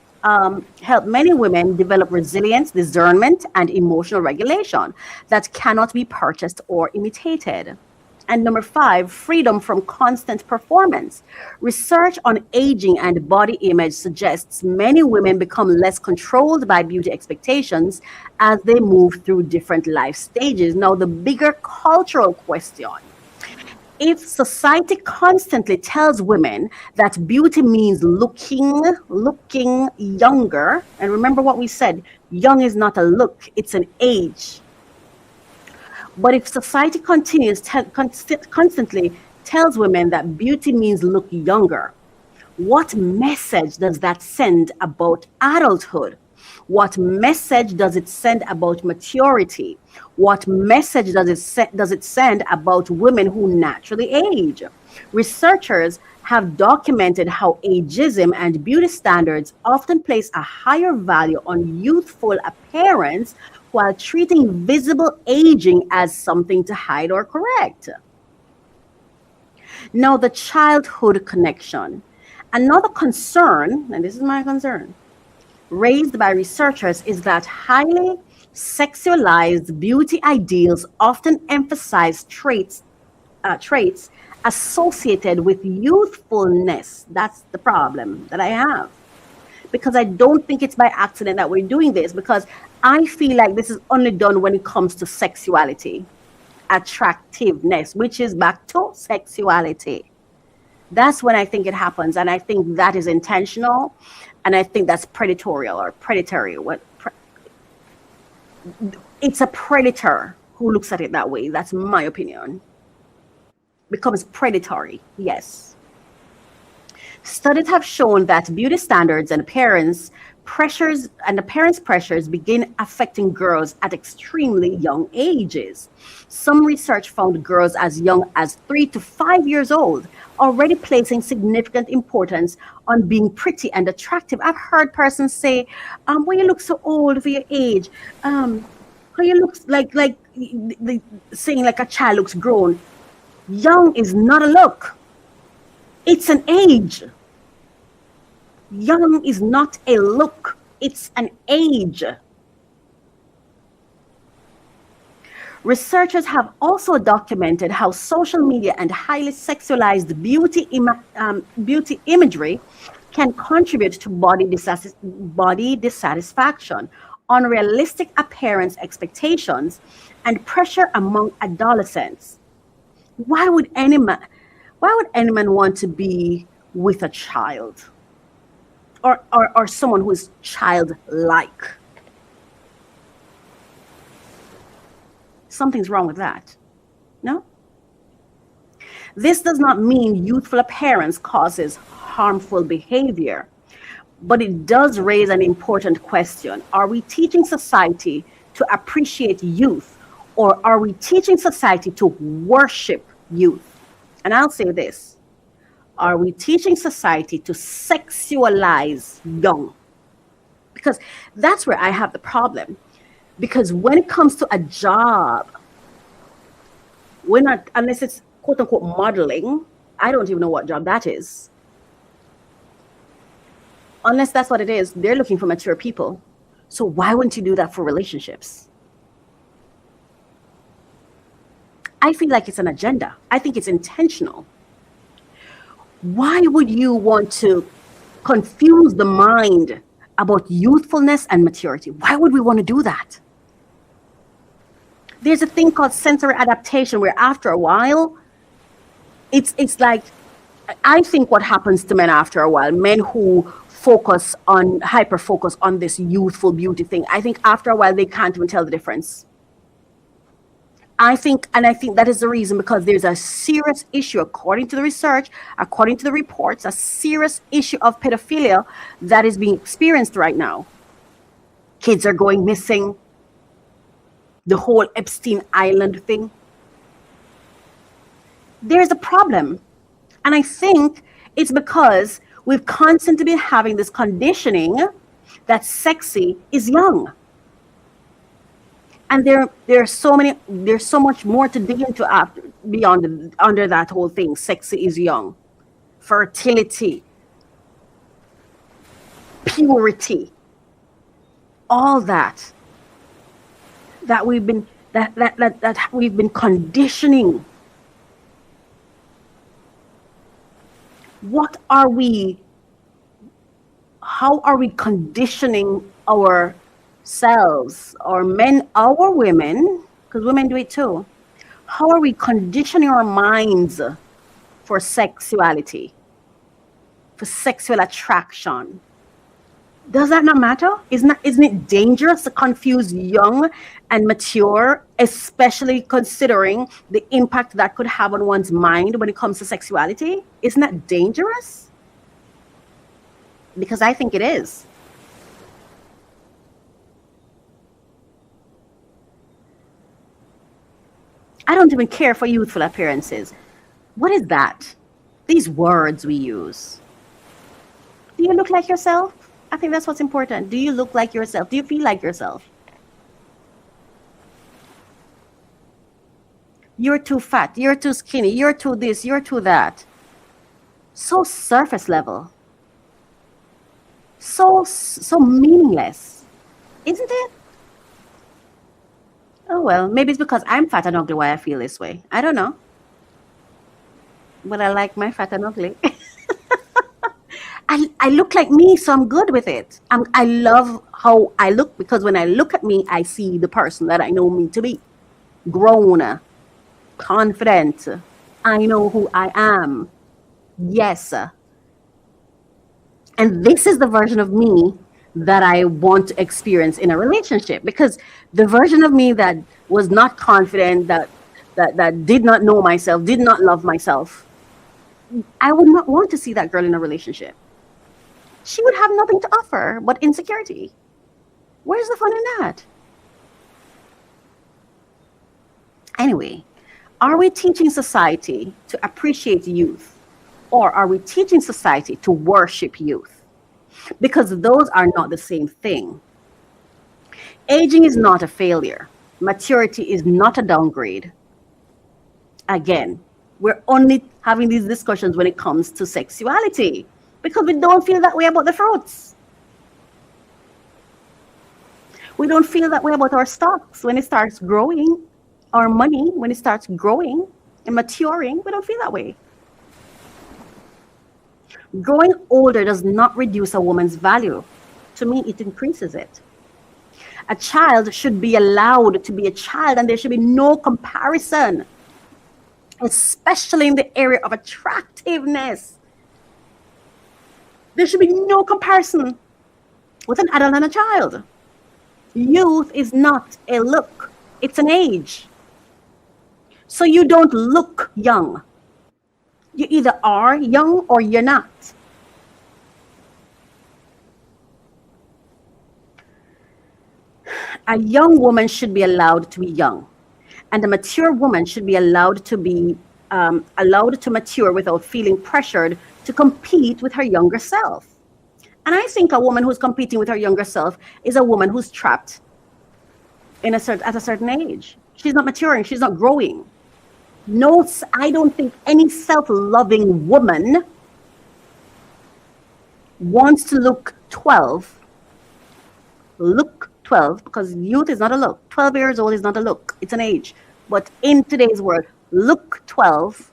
many women develop resilience, discernment, and emotional regulation that cannot be purchased or imitated. And number 5, freedom from constant performance. Research on aging and body image suggests many women become less controlled by beauty expectations as they move through different life stages. Now, the bigger cultural question: if society constantly tells women that beauty means looking younger, and remember what we said, young is not a look, it's an age. But if society continues constantly tells women that beauty means look younger, what message does that send about adulthood? What message does it send about maturity? What message does it send about women who naturally age? Researchers have documented how ageism and beauty standards often place a higher value on youthful appearance while treating visible aging as something to hide or correct. Now, the childhood connection. Another concern, and this is my concern, raised by researchers is that highly sexualized beauty ideals often emphasize traits associated with youthfulness. That's the problem that I have. Because I don't think it's by accident that we're doing this, because I feel like this is only done when it comes to sexuality, attractiveness, which is back to sexuality. That's when I think it happens, and I think that is intentional, and I think that's predatory. It's a predator who looks at it that way. That's my opinion. Becomes predatory, yes. Studies have shown that beauty standards and appearance pressures begin affecting girls at extremely young ages. Some research found girls as young as 3 to 5 years old already placing significant importance on being pretty and attractive. I've heard persons say, well, you look so old for your age. How you look like saying like a child looks grown. Young is not a look. It's an age. Young is not a look. It's an age. Researchers have also documented how social media and highly sexualized beauty imagery can contribute to body dissatisfaction, unrealistic appearance expectations, and pressure among adolescents. Why would any man want to be with a child or someone who is childlike? Something's wrong with that. No? This does not mean youthful appearance causes harmful behavior, but it does raise an important question. Are we teaching society to appreciate youth, or are we teaching society to worship youth? And I'll say this. Are we teaching society to sexualize young? Because that's where I have the problem. Because when it comes to a job, we're not, unless it's quote unquote modeling, I don't even know what job that is. Unless that's what it is, they're looking for mature people. So why wouldn't you do that for relationships? I feel like it's an agenda. I think it's intentional. Why would you want to confuse the mind about youthfulness and maturity? Why would we want to do that? There's a thing called sensory adaptation where after a while, it's like, I think what happens to men after a while, men who hyper focus on this youthful beauty thing, I think after a while they can't even tell the difference. I think that is the reason, because there's a serious issue, according to the research, according to the reports, a serious issue of pedophilia that is being experienced right now. Kids are going missing. The whole Epstein Island thing. There's a problem. And I think it's because we've constantly been having this conditioning that sexy is young. And there's so much more to dig into after, beyond, under that whole thing. Sexy is young. Fertility. Purity. All that we've been conditioning. How are we conditioning ourselves, or men, our women, because women do it too? How are we conditioning our minds for sexuality, for sexual attraction? Does that not matter? Isn't it dangerous to confuse young and mature, especially considering the impact that could have on one's mind when it comes to sexuality? Isn't that dangerous? Because I think it is. I don't even care for youthful appearances. What is that? These words we use. Do you look like yourself? I think that's what's important. Do you look like yourself? Do you feel like yourself? You're too fat. You're too skinny. You're too this. You're too that. So surface level. So meaningless. Isn't it? Oh, well, maybe it's because I'm fat and ugly why I feel this way. I don't know. But I like my fat and ugly. I look like me, so I'm good with it. I love how I look, because when I look at me, I see the person that I know me to be. Grown, confident. I know who I am. Yes. And this is the version of me that I want to experience in a relationship, because the version of me that was not confident, that did not know myself, did not love myself, I would not want to see that girl in a relationship. She would have nothing to offer but insecurity. Where's the fun in that? Anyway, are we teaching society to appreciate youth, or are we teaching society to worship youth? Because those are not the same thing. Aging is not a failure. Maturity is not a downgrade. Again, we're only having these discussions when it comes to sexuality, because we don't feel that way about the fruits. We don't feel that way about our stocks when it starts growing, our money when it starts growing and maturing. We don't feel that way. Growing older does not reduce a woman's value. To me, it increases it. A child should be allowed to be a child, and there should be no comparison, especially in the area of attractiveness. There should be no comparison with an adult and a child. Youth is not a look, it's an age. So you don't look young. You either are young or you're not. A young woman should be allowed to be young, and a mature woman should be allowed to mature without feeling pressured to compete with her younger self. And I think a woman who's competing with her younger self is a woman who's trapped at a certain age. She's not maturing. She's not growing. No, I don't think any self-loving woman wants to look 12. Look 12, because youth is not a look. 12 years old is not a look. It's an age. But in today's world, look 12,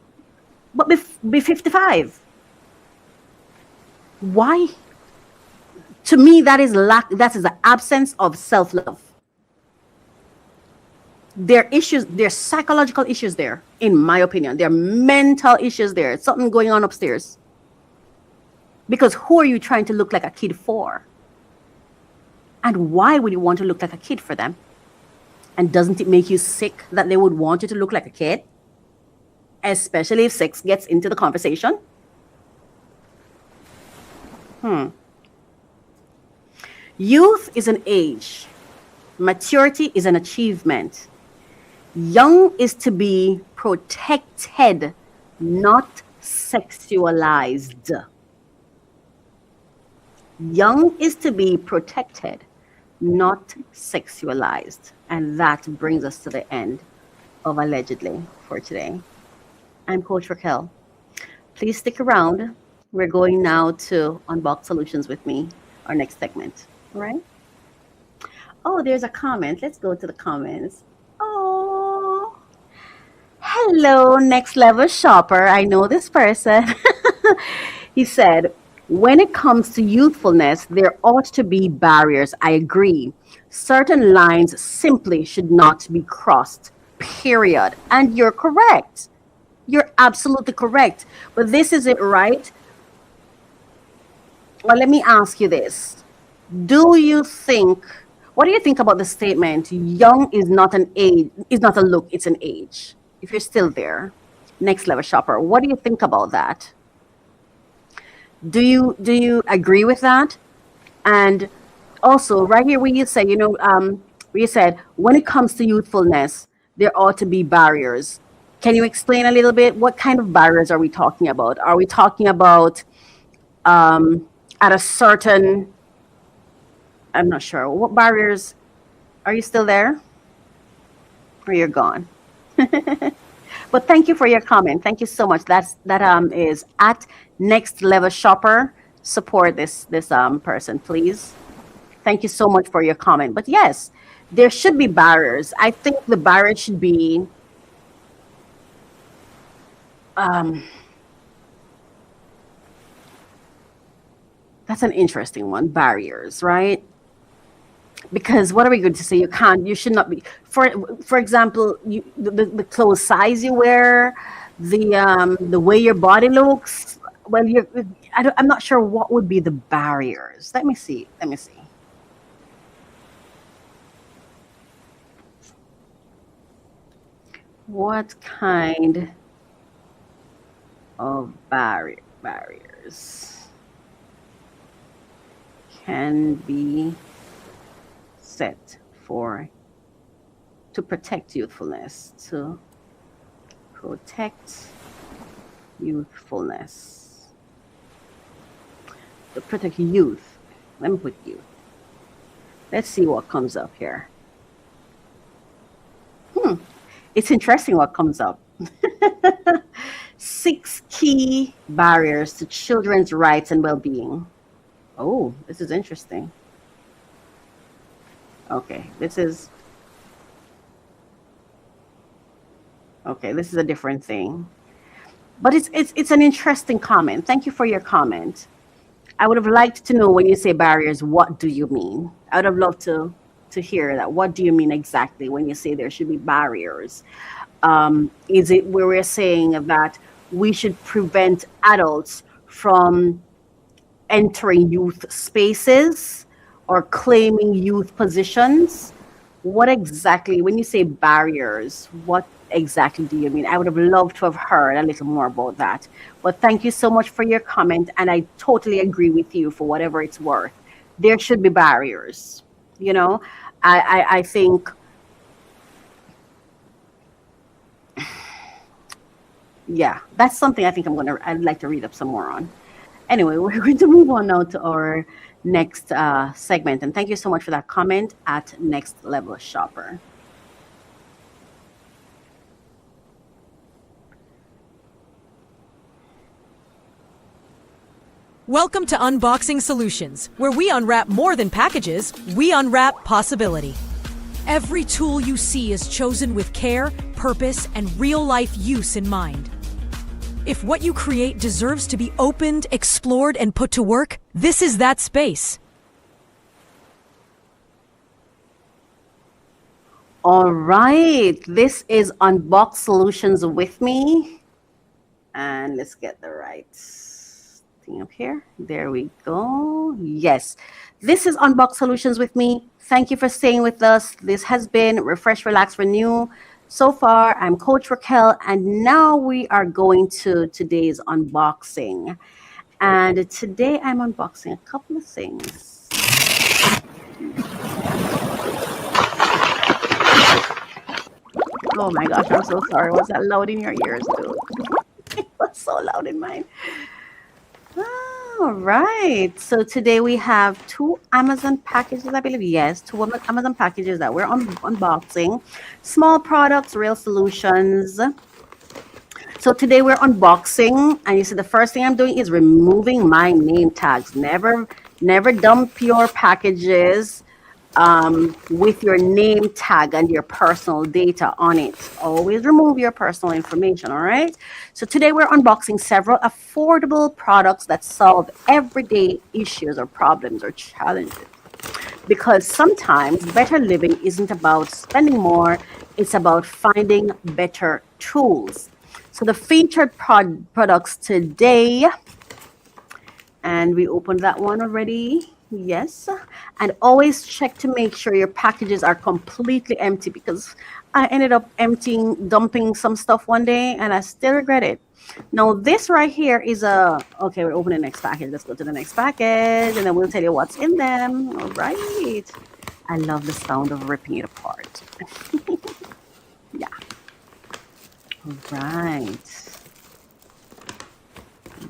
but be 55. Why? To me, that is the absence of self-love. There are issues, there's psychological issues there, in my opinion. There are mental issues there. It's something going on upstairs. Because who are you trying to look like a kid for? And why would you want to look like a kid for them? And doesn't it make you sick that they would want you to look like a kid? Especially if sex gets into the conversation. Youth is an age. Maturity is an achievement. Young is to be protected, not sexualized. Young is to be protected, not sexualized. And that brings us to the end of Allegedly for today. I'm Coach Racquel. Please stick around. We're going now to Unbox Solutions with me, our next segment. All right? Oh, there's a comment. Let's go to the comments. Oh, hello, next level shopper. I know this person. He said, when it comes to youthfulness, there ought to be barriers. I agree. Certain lines simply should not be crossed, period. And you're correct. You're absolutely correct. But this is it, right? Well, let me ask you this. What do you think about the statement, young is not an age, is not a look, it's an age? If you're still there, next level shopper, what do you think about that? Do you agree with that? And also, right here, where you say, where you said, when it comes to youthfulness, there ought to be barriers. Can you explain a little bit? What kind of barriers are we talking about? Are we talking about at a certain, I'm not sure, what barriers? Are you still there? Or you're gone? But thank you for your comment. Thank you so much. That is at Next Level Shopper. Support this person, please. Thank you so much for your comment. But yes, there should be barriers. I think the barrier should be that's an interesting one. Barriers, right? Because what are we going to say? You should not be. For example, the clothes size you wear, the way your body looks. Well, I'm not sure what would be the barriers. Let me see. What kind of barriers can be set to protect youthfulness, to protect youth. Let me put youth. Let's see what comes up here. It's interesting what comes up. 6 key barriers to children's rights and well-being. Oh, this is interesting. Okay, this is a different thing. But it's an interesting comment. Thank you for your comment. I would have liked to know, when you say barriers, what do you mean? I would have loved to hear that. What do you mean exactly when you say there should be barriers? Is it where we're saying that we should prevent adults from entering youth spaces or claiming youth positions? What exactly, when you say barriers, what exactly do you mean? I would have loved to have heard a little more about that. But thank you so much for your comment, and I totally agree with you for whatever it's worth. There should be barriers. I think, yeah, that's something I think I'd like to read up some more on. Anyway, we're going to move on now to our next segment. And thank you so much for that comment at Next Level Shopper. Welcome to Unboxing Solutions, where we unwrap more than packages, we unwrap possibility. Every tool you see is chosen with care, purpose, and real-life use in mind. If what you create deserves to be opened, explored, and put to work, this is that space. All right, this is Unbox Solutions with me. And let's get the right everything up here. There we go. Yes. This is Unbox Solutions with me. Thank you for staying with us. This has been Refresh, Relax, Renew. So far, I'm Coach Racquel, and now we are going to today's unboxing. And today I'm unboxing a couple of things. Oh my gosh, I'm so sorry. Was that loud in your ears too? It was so loud in mine. All right. So today we have two Amazon packages, I believe. Yes, two Amazon packages that we're unboxing. Small products, real solutions. So today we're unboxing, and you see the first thing I'm doing is removing my name tags. Never dump your packages with your name tag and your personal data on it. Always remove your personal information, all right? So today we're unboxing several affordable products that solve everyday issues or problems or challenges. Because sometimes better living isn't about spending more, it's about finding better tools. So the featured products today, and we opened that one already. Yes. And always check to make sure your packages are completely empty, because I ended up dumping some stuff one day and I still regret it. Now, this right here is okay, we're opening the next package. Let's go to the next package and then we'll tell you what's in them. All right. I love the sound of ripping it apart. Yeah. All right.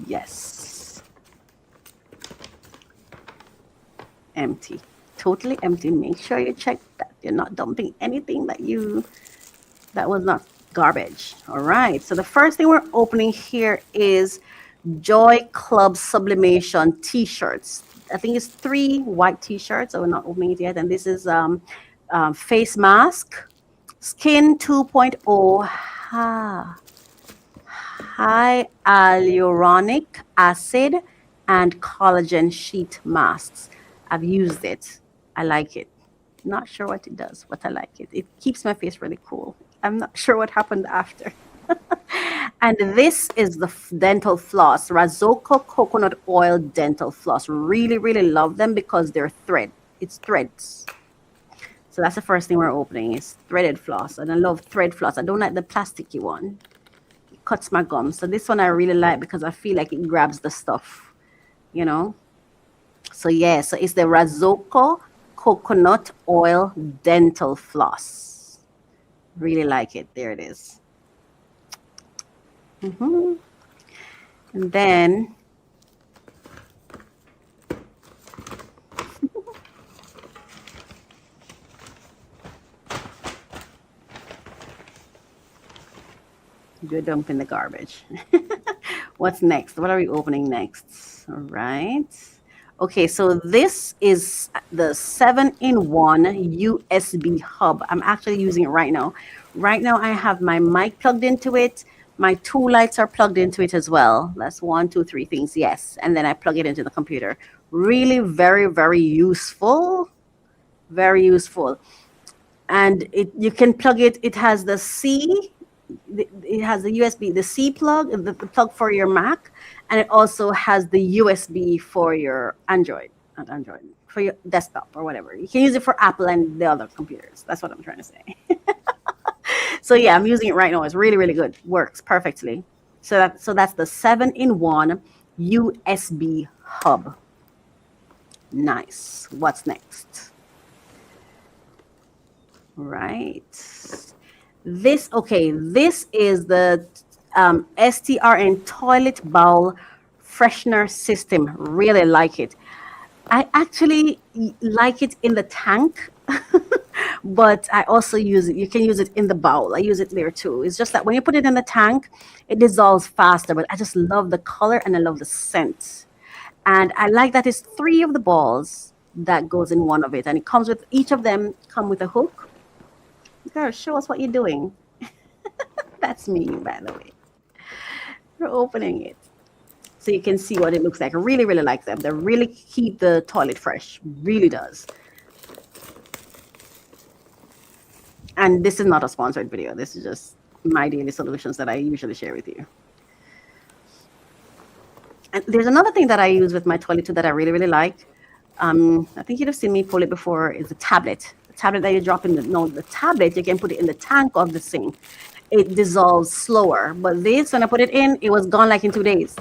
Yes. Empty. Totally empty. Make sure you check that you're not dumping anything that was not garbage. All right. So the first thing we're opening here is Joyclub Sublimation t-shirts. I think it's 3 white t-shirts. So we're not opening it yet. And this is face mask, Skin 2.0 Hyaluronic acid and collagen sheet masks. I've used it. I like it. Not sure what it does, but I like it. It keeps my face really cool. I'm not sure what happened after. And this is the dental floss, Razoko coconut oil dental floss. Really, really love them because they're thread. It's threads. So that's the first thing we're opening is threaded floss. And I love thread floss. I don't like the plasticky one. It cuts my gums. So this one I really like because I feel like it grabs the stuff, you know. So yeah, so it's the Razoko coconut oil dental floss. Really like it. There it is. And then you're dumping the garbage. What's next? What are we opening next? All right. Okay, so this is the 7-in-1 USB hub. I'm actually using it right now. Right now, I have my mic plugged into it. My 2 lights are plugged into it as well. That's 1, 2, 3 things. Yes. And then I plug it into the computer. Really very, very useful. Very useful. And you can plug it. It has the C. It has the USB, the C plug, the plug for your Mac. And it also has the USB for your Android, not Android, for your desktop or whatever. You can use it for Apple and the other computers. That's what I'm trying to say. So yeah, I'm using it right now. It's really, really good. Works perfectly. So that's the 7-in-1 USB hub. Nice. What's next? Right. This is the STRN toilet bowl freshener system. Really like it. I actually like it in the tank, but I also use it. You can use it in the bowl. I use it there too. It's just that when you put it in the tank, it dissolves faster, but I just love the color and I love the scent. And I like that it's 3 of the balls that goes in one of it. And it comes with, each of them come with a hook. Girl, show us what you're doing. That's me, by the way. We're opening it so you can see what it looks like. I really, really like them. They really keep the toilet fresh. Really does. And this is not a sponsored video. This is just my daily solutions that I usually share with you. And there's another thing that I use with my toilet too that I really, really like. I think you'd have seen me pull it before. Is the tablet. The tablet that you drop in the no, the tablet you can put it in the tank of the sink. It dissolves slower. But this, when I put it in, it was gone like in 2 days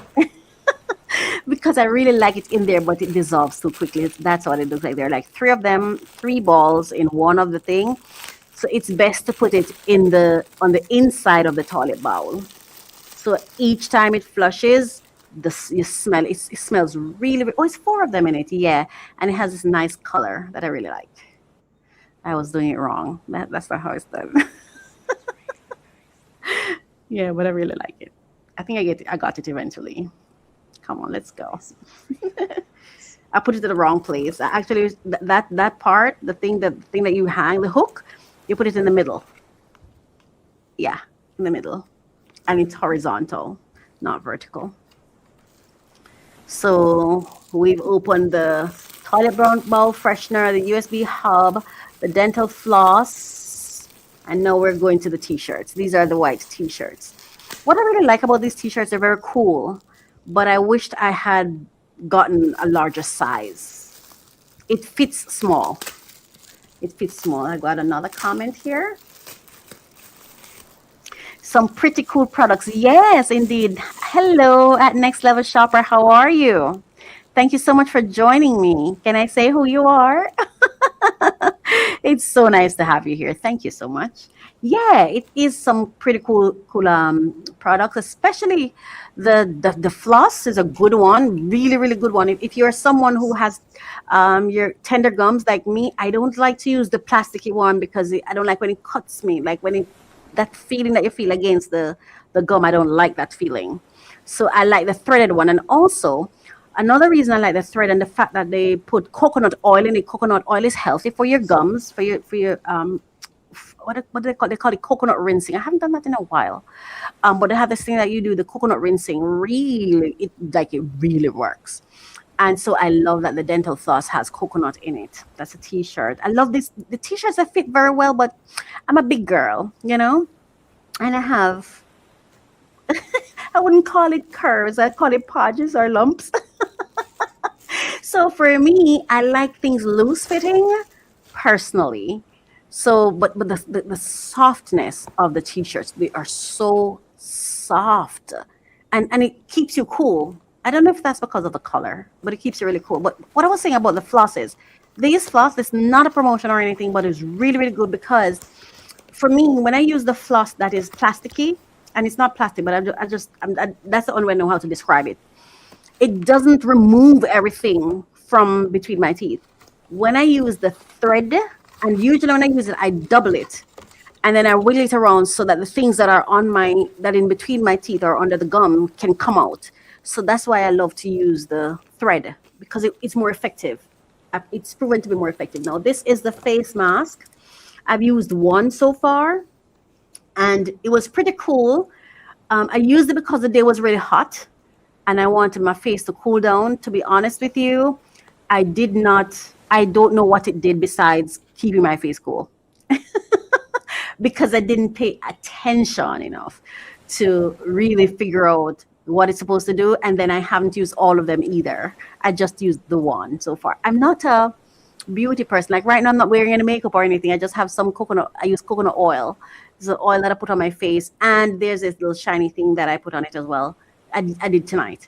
because I really like it in there, but it dissolves too quickly. That's what it looks like. There are like three of them, three balls in one of the thing. So it's best to put it in the on the inside of the toilet bowl. So each time it flushes, you smell it. It smells really. Oh, it's four of them in it. Yeah, and it has this nice color that I really like. I was doing it wrong. That's not how it's done. Yeah, but I really like it. I think I got it eventually. Come on, let's go. I put it in the wrong place. Actually, that part, the thing that you hang, the hook, you put it in the middle. Yeah, in the middle, and it's horizontal, not vertical. So we've opened the toilet bowl freshener, the USB hub, the dental floss, and now we're going to the t-shirts. These are the white t-shirts. What I really like about these t-shirts, they're very cool, but I wished I had gotten a larger size. It fits small. It fits small. I got another comment here. Some pretty cool products. Yes, indeed. Hello at Next Level Shopper. How are you? Thank you so much for joining me. Can I say who you are? It's so nice to have you here. Thank you so much. Yeah, it is some pretty cool products, especially the floss is a good one, really, really good one. If you're someone who has your tender gums like me, I don't like to use the plasticky one because I don't like when it cuts me, like when it that feeling that you feel against the gum. I don't like that feeling. So I like the threaded one. And also another reason I like the thread and the fact that they put coconut oil in it. Coconut oil is healthy for your gums, for your what do they call it? They call it coconut rinsing. I haven't done that in a while. But they have this thing that you do, the coconut rinsing, really it really works. And so I love that the dental floss has coconut in it. That's a t-shirt. I love this. The t-shirts that fit very well, but I'm a big girl, and I have, I wouldn't call it curves. I'd call it podges or lumps. So for me, I like things loose fitting personally. So, but the softness of the t-shirts, they are so soft, and it keeps you cool. I don't know if that's because of the color, but it keeps you really cool. But what I was saying about the floss is, these floss, it's not a promotion or anything, but it's really, really good because for me, when I use the floss that is plasticky, and it's not plastic, but that's the only way I know how to describe it. It doesn't remove everything from between my teeth. When I use the thread, and usually when I use it, I double it. And then I wiggle it around so that the things that are that in between my teeth or under the gum can come out. So that's why I love to use the thread, because it's more effective. It's proven to be more effective. Now, this is the face mask. I've used one so far, and it was pretty cool. I used it because the day was really hot, and I wanted my face to cool down. To be honest with you, I don't know what it did besides keeping my face cool. Because I didn't pay attention enough to really figure out what it's supposed to do. And then I haven't used all of them either. I just used the one so far. I'm not a beauty person. Like right now, I'm not wearing any makeup or anything. I just have some I use coconut oil. It's the oil that I put on my face. And there's this little shiny thing that I put on it as well. I did tonight.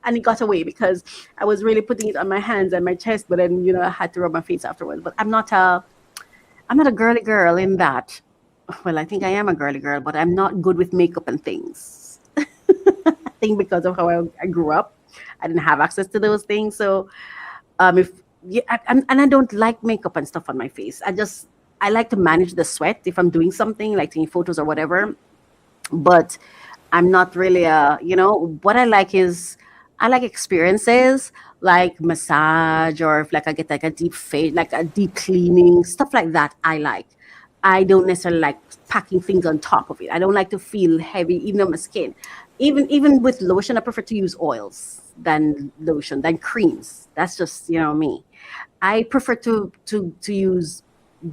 And it got away because I was really putting it on my hands and my chest, but then, I had to rub my face afterwards. But I'm not a girly girl in that. Well, I think I am a girly girl, but I'm not good with makeup and things. I think because of how I grew up, I didn't have access to those things. So, and I don't like makeup and stuff on my face. I like to manage the sweat if I'm doing something, like taking photos or whatever. But I'm not really what I like is, I like experiences like massage, or if like I get like a deep face, like a deep cleaning, stuff like that. I don't necessarily like packing things on top of it. I don't like to feel heavy, even on my skin. Even with lotion, I prefer to use oils than creams. That's just me. I prefer to use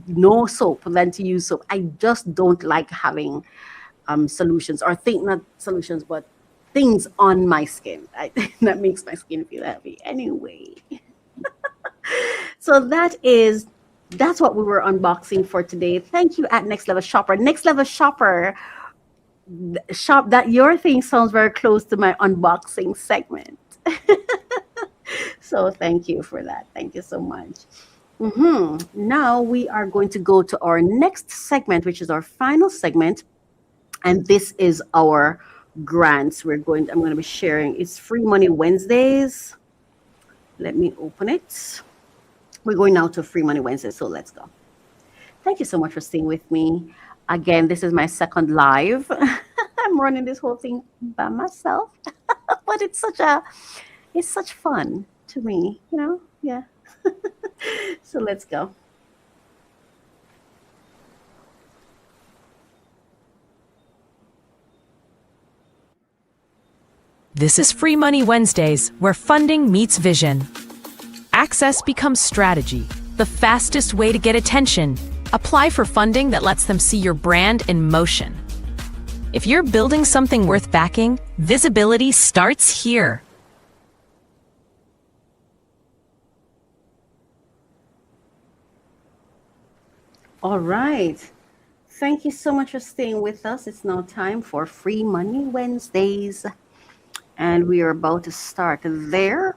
no soap than to use soap. I just don't like having solutions, or think not solutions, but things on my skin. That makes my skin feel happy. Anyway, so that's what we were unboxing for today. Thank you at Next Level Shopper. Next Level Shopper, shop that your thing sounds very close to my unboxing segment. So thank you for that. Thank you so much. Now we are going to go to our next segment, which is our final segment, and this is our grants. I'm going to be sharing. It's Free Money Wednesdays. Let me open it. We're going now to Free Money Wednesday, so let's go. Thank you so much for staying with me. Again, this is my second live. I'm running this whole thing by myself, but it's such fun to me, Yeah. So let's go. This is Free Money Wednesdays, where funding meets vision. Access becomes strategy, the fastest way to get attention. Apply for funding that lets them see your brand in motion. If you're building something worth backing, visibility starts here. All right. Thank you so much for staying with us. It's now time for Free Money Wednesdays, and we are about to start there.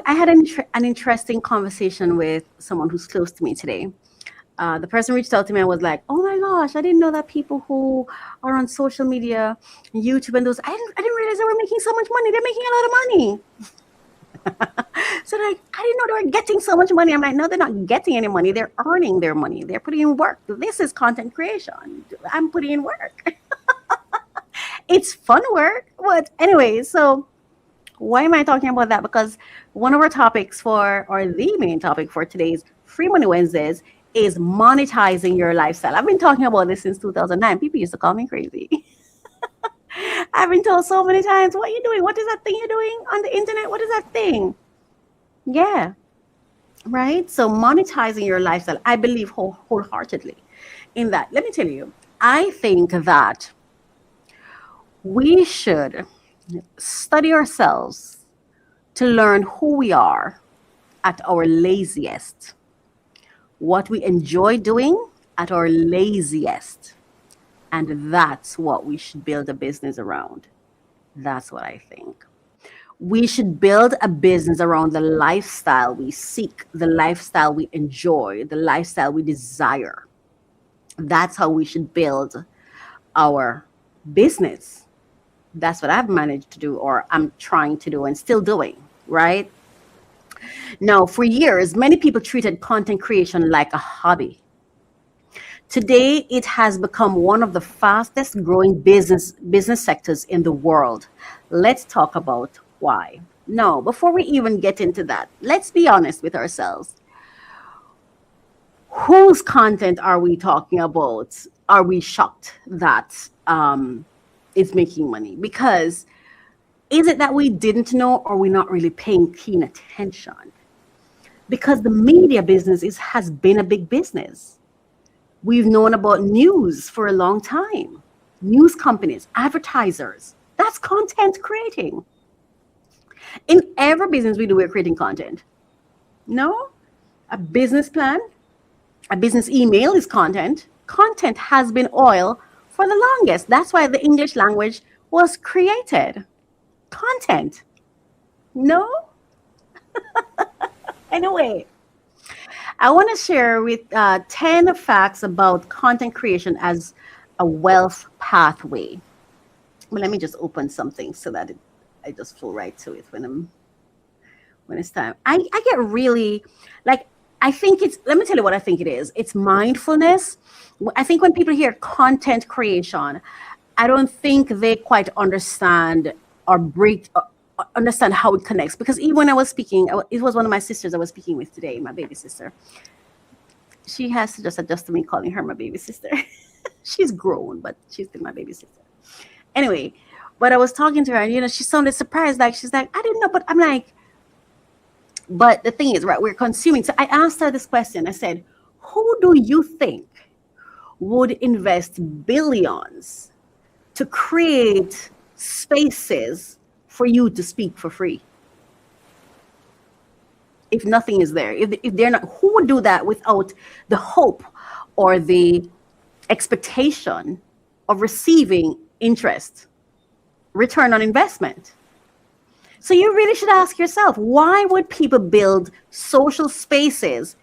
I had an interesting conversation with someone who's close to me today. The person reached out to me and was like, "Oh my gosh, I didn't know that people who are on social media, YouTube and those, I didn't realize they were making so much money. They're making a lot of money." So I didn't know they were getting so much money. I'm like, no, they're not getting any money. They're earning their money. They're putting in work. This is content creation. I'm putting in work. It's fun work. But anyway, so why am I talking about that? Because one of our topics or the main topic for today's Free Money Wednesdays is monetizing your lifestyle. I've been talking about this since 2009. People used to call me crazy. I've been told so many times, "What are you doing? What is that thing you're doing on the internet? What is that thing?" Yeah, right? So monetizing your lifestyle, I believe wholeheartedly in that. Let me tell you, I think that we should study ourselves to learn who we are at our laziest, what we enjoy doing at our laziest. And that's what we should build a business around. That's what I think. We should build a business around the lifestyle we seek, the lifestyle we enjoy, the lifestyle we desire. That's how we should build our business. That's what I've managed to do, or I'm trying to do and still doing, right? Now, for years, many people treated content creation like a hobby. Today, it has become one of the fastest growing business sectors in the world. Let's talk about why. No, before we even get into that, let's be honest with ourselves. Whose content are we talking about? Are we shocked that it's making money? Because is it that we didn't know, or we're not really paying keen attention? Because the media business has been a big business. We've known about news for a long time. News companies, advertisers, that's content creating. In every business we do, we're creating content. No? A business plan, a business email is content. Content has been oil for the longest. That's why the English language was created. Content. No? Anyway, I want to share with 10 facts about content creation as a wealth pathway. But let me just open something so that I just flow right to it when it's time. I get really, I think let me tell you what I think it is. It's mindfulness. I think when people hear content creation, I don't think they quite understand or understand how it connects. Because even when I was speaking, it was one of my sisters I was speaking with today, my baby sister. She has to just adjust to me calling her my baby sister. She's grown, but she's still my baby sister. Anyway, but I was talking to her, and she sounded surprised. She's like, "I didn't know," but I'm like, but the thing is, right, we're consuming. So I asked her this question. I said, "Who do you think would invest billions to create spaces for you to speak for free? If nothing is there, if they're not, who would do that without the hope or the expectation of receiving interest, return on investment? So you really should ask yourself, why would people build social spaces?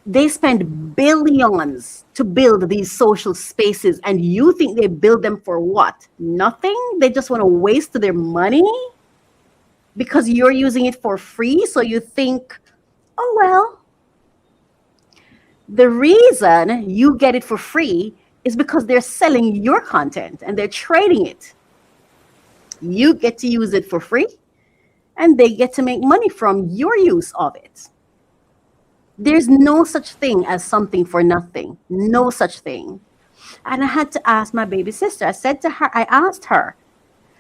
They spend billions to build these social spaces, and you think they build them for what? Nothing? They just want to waste their money because you're using it for free. So you think, oh, well, the reason you get it for free is because they're selling your content and they're trading it. You get to use it for free, and they get to make money from your use of it. There's no such thing as something for nothing. No such thing. And I had to ask my baby sister. I asked her,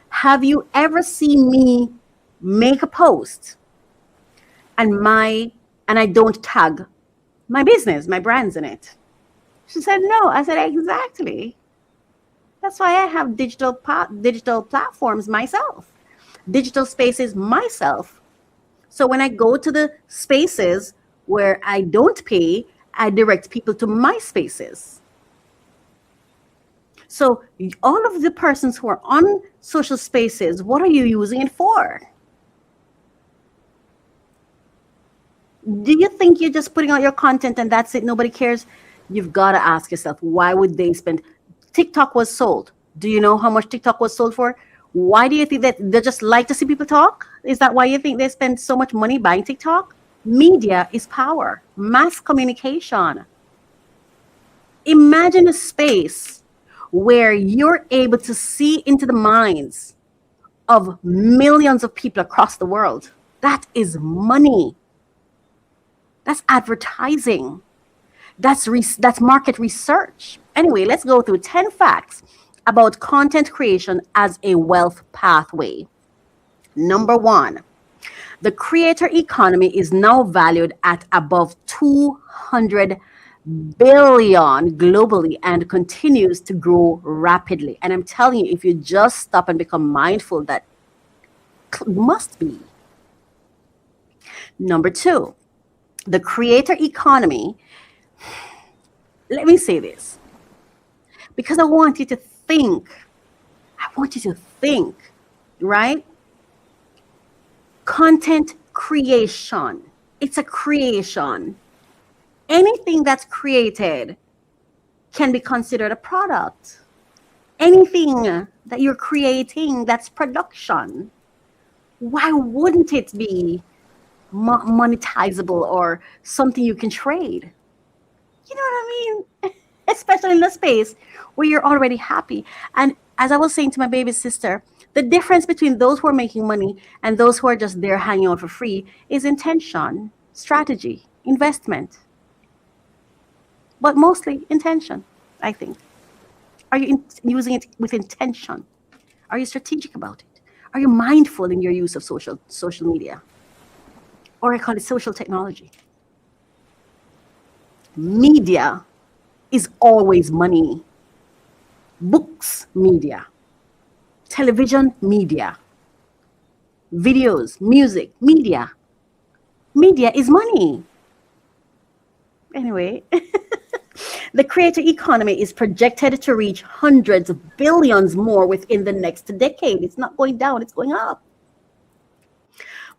have you ever seen me make a post and I don't tag my business, my brands in it? She said, no. I said, exactly. That's why I have digital platforms myself, digital spaces myself. So when I go to the spaces where I don't pay, I direct people to my spaces. So all of the persons who are on social spaces, what are you using it for? Do you think you're just putting out your content and that's it? Nobody cares? You've got to ask yourself, why would they spend? TikTok was sold. Do you know how much TikTok was sold for? Why do you think that they just like to see people talk? Is that why you think they spend so much money buying TikTok? Media is power, mass communication. Imagine a space where you're able to see into the minds of millions of people across the world. That is money. That's advertising. That's market research. Anyway, let's go through 10 facts about content creation as a wealth pathway. Number 1, the creator economy is now valued at above 200 billion globally and continues to grow rapidly. And I'm telling you, if you just stop and become mindful, that must be. Number 2, the creator economy. Let me say this because I want you to think. Right? Content creation. It's a creation. Anything that's created can be considered a product. Anything that you're creating, that's production. Why wouldn't it be monetizable or something you can trade? You know what I mean? Especially in the space where you're already happy. And as I was saying to my baby sister, the difference between those who are making money and those who are just there hanging out for free is intention, strategy, investment. But mostly intention, I think. Are you using it with intention? Are you strategic about it? Are you mindful in your use of social media? Or I call it social technology. Media is always money. Books, media. Television, media. Videos, music, media. Media is money. Anyway, the creator economy is projected to reach hundreds of billions more within the next decade. It's not going down, it's going up.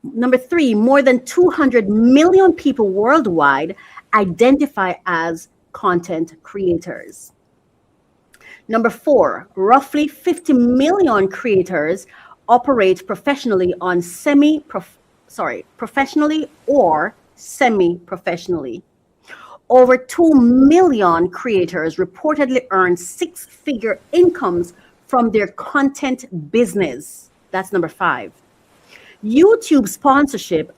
Number 3, more than 200 million people worldwide identify as content creators. Number 4, roughly 50 million creators operate professionally professionally or semi-professionally. Over 2 million creators reportedly earn 6-figure incomes from their content business. That's number 5. YouTube sponsorship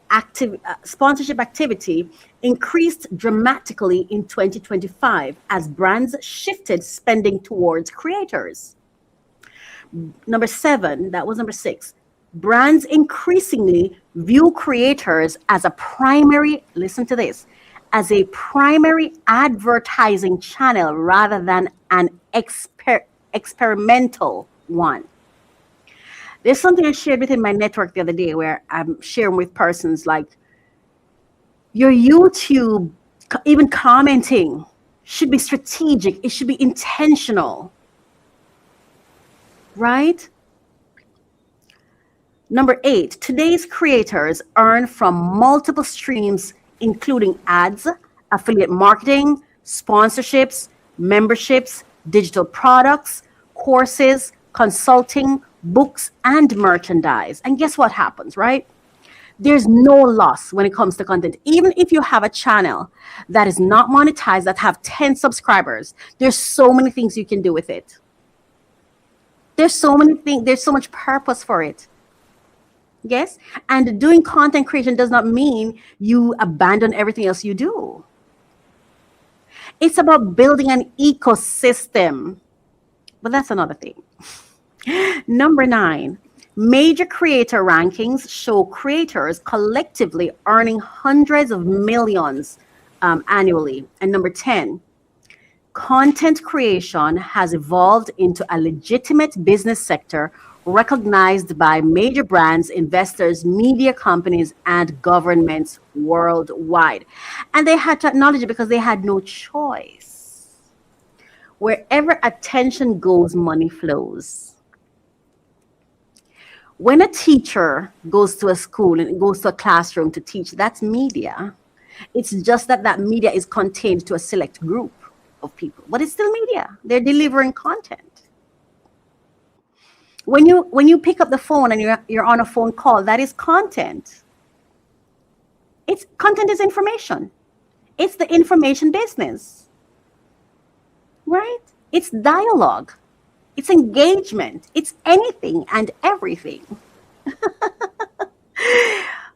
activity increased dramatically in 2025 as brands shifted spending towards creators. Number 7, that was number 6. Brands increasingly view creators as a primary, listen to this, as a primary advertising channel rather than an experimental one. There's something I shared within my network the other day where I'm sharing with persons like your YouTube, even commenting should be strategic. It should be intentional, right? Number 8, today's creators earn from multiple streams, including ads, affiliate marketing, sponsorships, memberships, digital products, courses, consulting, books, and merchandise. And guess what happens, right? There's no loss when it comes to content. Even if you have a channel that is not monetized, that have 10 subscribers, there's so many things you can do with it. There's so many things, there's so much purpose for it. Yes. And doing content creation does not mean you abandon everything else you do. It's about building an ecosystem. But that's another thing. Number 9, major creator rankings show creators collectively earning hundreds of millions annually. And number 10, content creation has evolved into a legitimate business sector recognized by major brands, investors, media companies, and governments worldwide. And they had to acknowledge it because they had no choice. Wherever attention goes, money flows. When a teacher goes to a school and goes to a classroom to teach, that's media. It's just that that media is contained to a select group of people, but it's still media. They're delivering content. When you pick up the phone and you're on a phone call, that is content. It's content is information. It's the information business, right? It's dialogue. It's engagement. It's anything and everything. All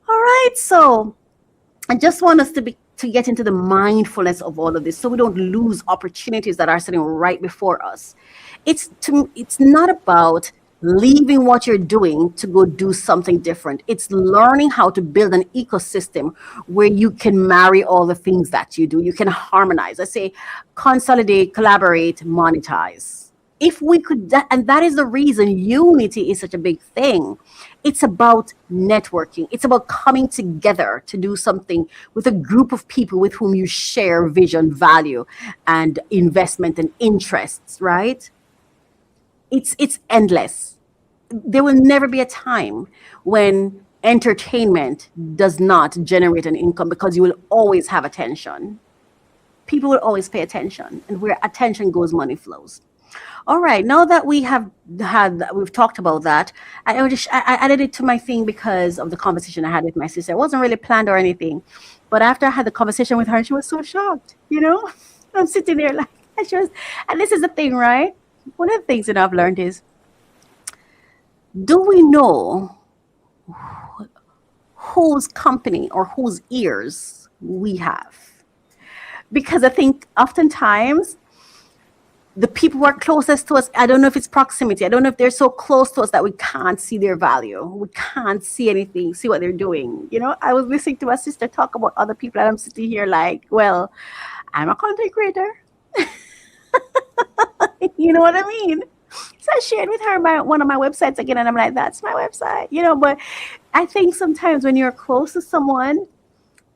right, so I just want us to get into the mindfulness of all of this so we don't lose opportunities that are sitting right before us. It's not about leaving what you're doing to go do something different. It's learning how to build an ecosystem where you can marry all the things that you do. You can harmonize. I say consolidate, collaborate, monetize. If we could, and that is the reason unity is such a big thing. It's about networking. It's about coming together to do something with a group of people with whom you share vision, value, and investment and interests, right? It's endless. There will never be a time when entertainment does not generate an income because you will always have attention. People will always pay attention, and where attention goes, money flows. All right, now that we've talked about that, I added it to my thing because of the conversation I had with my sister. It wasn't really planned or anything, but after I had the conversation with her, she was so shocked. I'm sitting there like, and this is the thing, right? One of the things that I've learned is, do we know whose company or whose ears we have? Because I think oftentimes the people who are closest to us, I don't know if it's proximity. I don't know if they're so close to us that we can't see their value. We can't see anything, see what they're doing. I was listening to my sister talk about other people, and I'm sitting here like, well, I'm a content creator. You know what I mean? So I shared with her one of my websites again, and I'm like, that's my website, but I think sometimes when you're close to someone,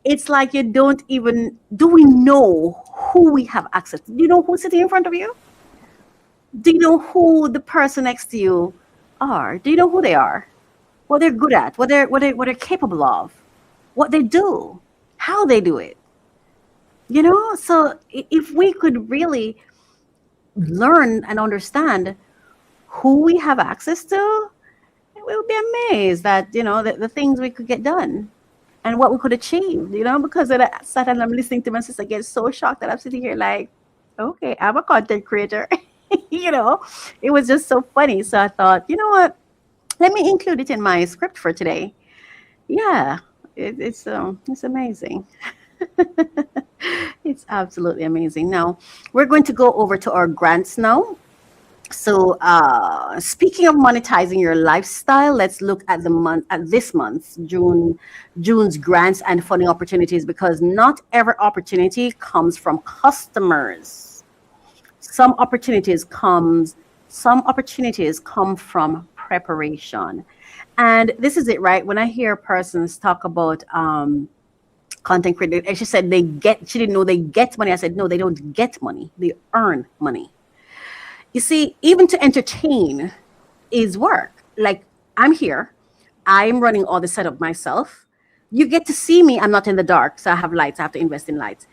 it's like you don't even, do we know who we have access to? Do you know who's sitting in front of you? Do you know who the person next to you are? Do you know who they are? What they're good at, what they're capable of, what they do, how they do it? So if we could really learn and understand who we have access to, we would be amazed that the things we could get done and what we could achieve. Because I sat and I'm listening to my sister get so shocked that I'm sitting here like, okay, I'm a content creator. It was just so funny. So I thought, you know what, let me include it in my script for today. Yeah, it's amazing. It's absolutely amazing. Now we're going to go over to our grants now. So speaking of monetizing your lifestyle, let's look at this month's June's grants and funding opportunities, because not every opportunity comes from customers. Some opportunities come from preparation. And this is it, right? When I hear persons talk about content creator, and she said she didn't know they get money. I said, no, they don't get money. They earn money. You see, even to entertain is work. Like, I'm here, I'm running all the setup myself. You get to see me. I'm not in the dark, so I have lights. I have to invest in lights.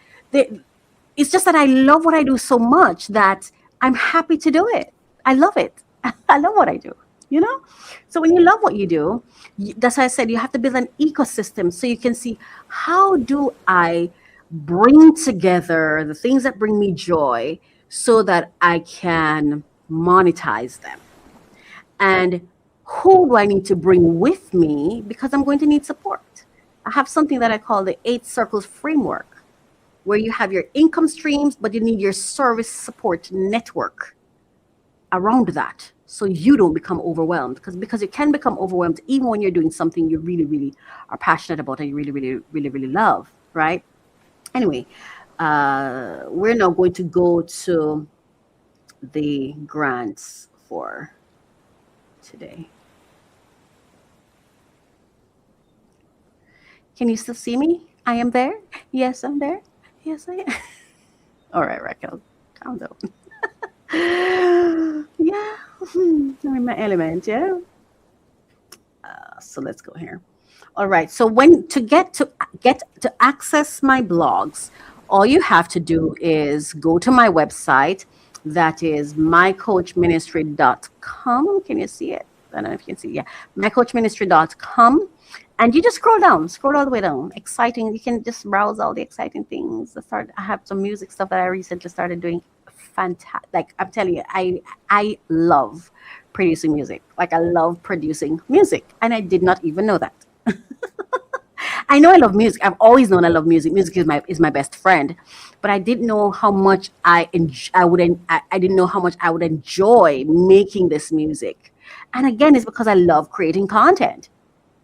It's just that I love what I do so much that I'm happy to do it. I love it. I love what I do, you know? So when you love what you do, that's why I said you have to build an ecosystem so you can see, how do I bring together the things that bring me joy so that I can monetize them? And who do I need to bring with me, because I'm going to need support? I have something that I call the 8 circles framework, where you have your income streams, but you need your service support network around that, so you don't become overwhelmed. Because you can become overwhelmed even when you're doing something you really, really are passionate about and you really, really, really, really love, right? Anyway, we're now going to go to the grants for today. Can you still see me? I am there. Yes, I'm there. Yes, I am. All right, Racquel, calm down. Yeah, I'm in my element. Yeah. So let's go here. All right. So to get to access my blogs, all you have to do is go to my website. That is mycoachministry.com. Can you see it? I don't know if you can see. Yeah, mycoachministry.com. And you just scroll all the way down. Exciting. You can just browse all the exciting things. I have some music stuff that I recently started doing. Fantastic. Like, I'm telling you, I love producing music. Like, I love producing music. And I did not even know that. I know I love music. I've always known I love music. Music is my best friend. But I didn't know how much I didn't know how much I would enjoy making this music. And again, it's because I love creating content.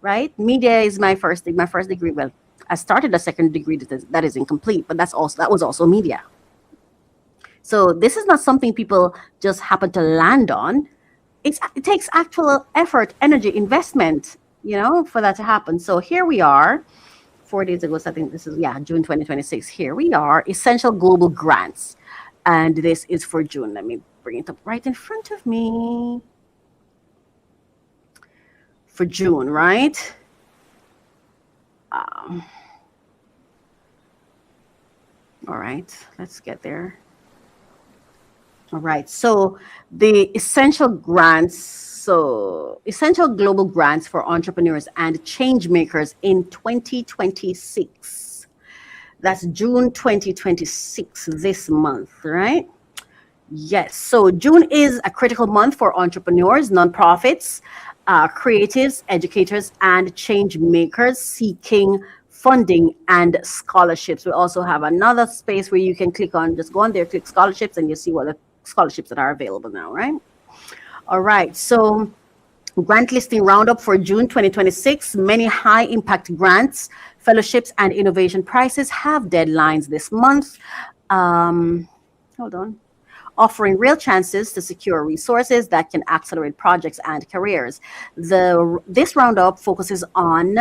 Right? Media is my first degree. Well, I started a second degree that is incomplete, but that was also media. So this is not something people just happen to land on. It takes actual effort, energy, investment, for that to happen. So here we are, 4 days ago. So I think this is June 2026. Here we are, Essential Global Grants, and this is for June. Let me bring it up right in front of me. For June, right? All right, let's get there. All right, so the essential global grants for entrepreneurs and change makers in 2026. That's June 2026, this month, right? Yes, so June is a critical month for entrepreneurs, nonprofits, creatives, educators, and change makers seeking funding and scholarships. We also have another space where you can just go on there, click scholarships, and you see what the scholarships that are available now, right? All right, so grant listing roundup for June 2026. Many high impact grants, fellowships, and innovation prizes have deadlines this month. Hold on. Offering real chances to secure resources that can accelerate projects and careers. This roundup focuses on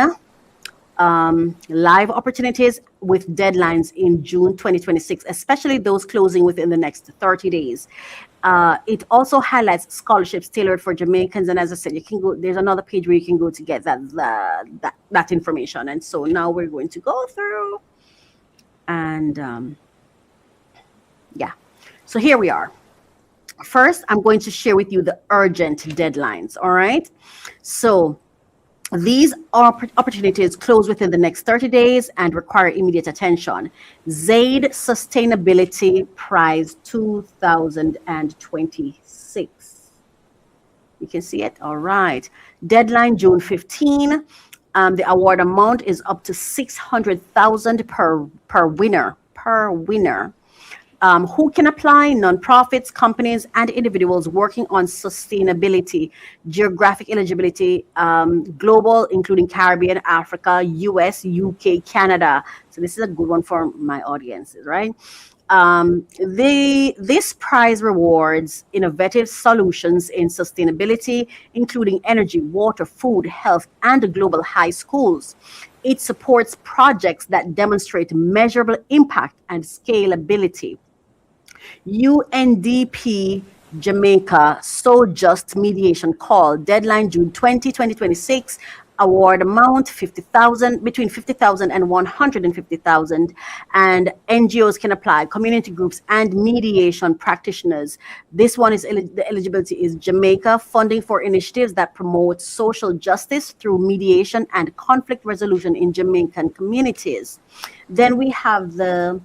live opportunities with deadlines in June 2026, especially those closing within the next 30 days. It also highlights scholarships tailored for Jamaicans, and as I said, you can go. There's another page where you can go to get that information. And so now we're going to go through, and so here we are. First, I'm going to share with you the urgent deadlines, all right? So these opportunities close within the next 30 days and require immediate attention. Zaid Sustainability Prize 2026. You can see it, all right. Deadline June 15. The award amount is up to $600,000 per winner. Who can apply? Nonprofits, companies, and individuals working on sustainability, geographic eligibility, global, including Caribbean, Africa, US, UK, Canada. So this is a good one for my audiences, right? This prize rewards innovative solutions in sustainability, including energy, water, food, health, and global high schools. It supports projects that demonstrate measurable impact and scalability. UNDP Jamaica So Just Mediation Call, deadline June 20, 2026. Award amount 50,000, between 50,000 and 150,000, and NGOs can apply, community groups and mediation practitioners. This one is the eligibility is Jamaica, funding for initiatives that promote social justice through mediation and conflict resolution in Jamaican communities. Then we have the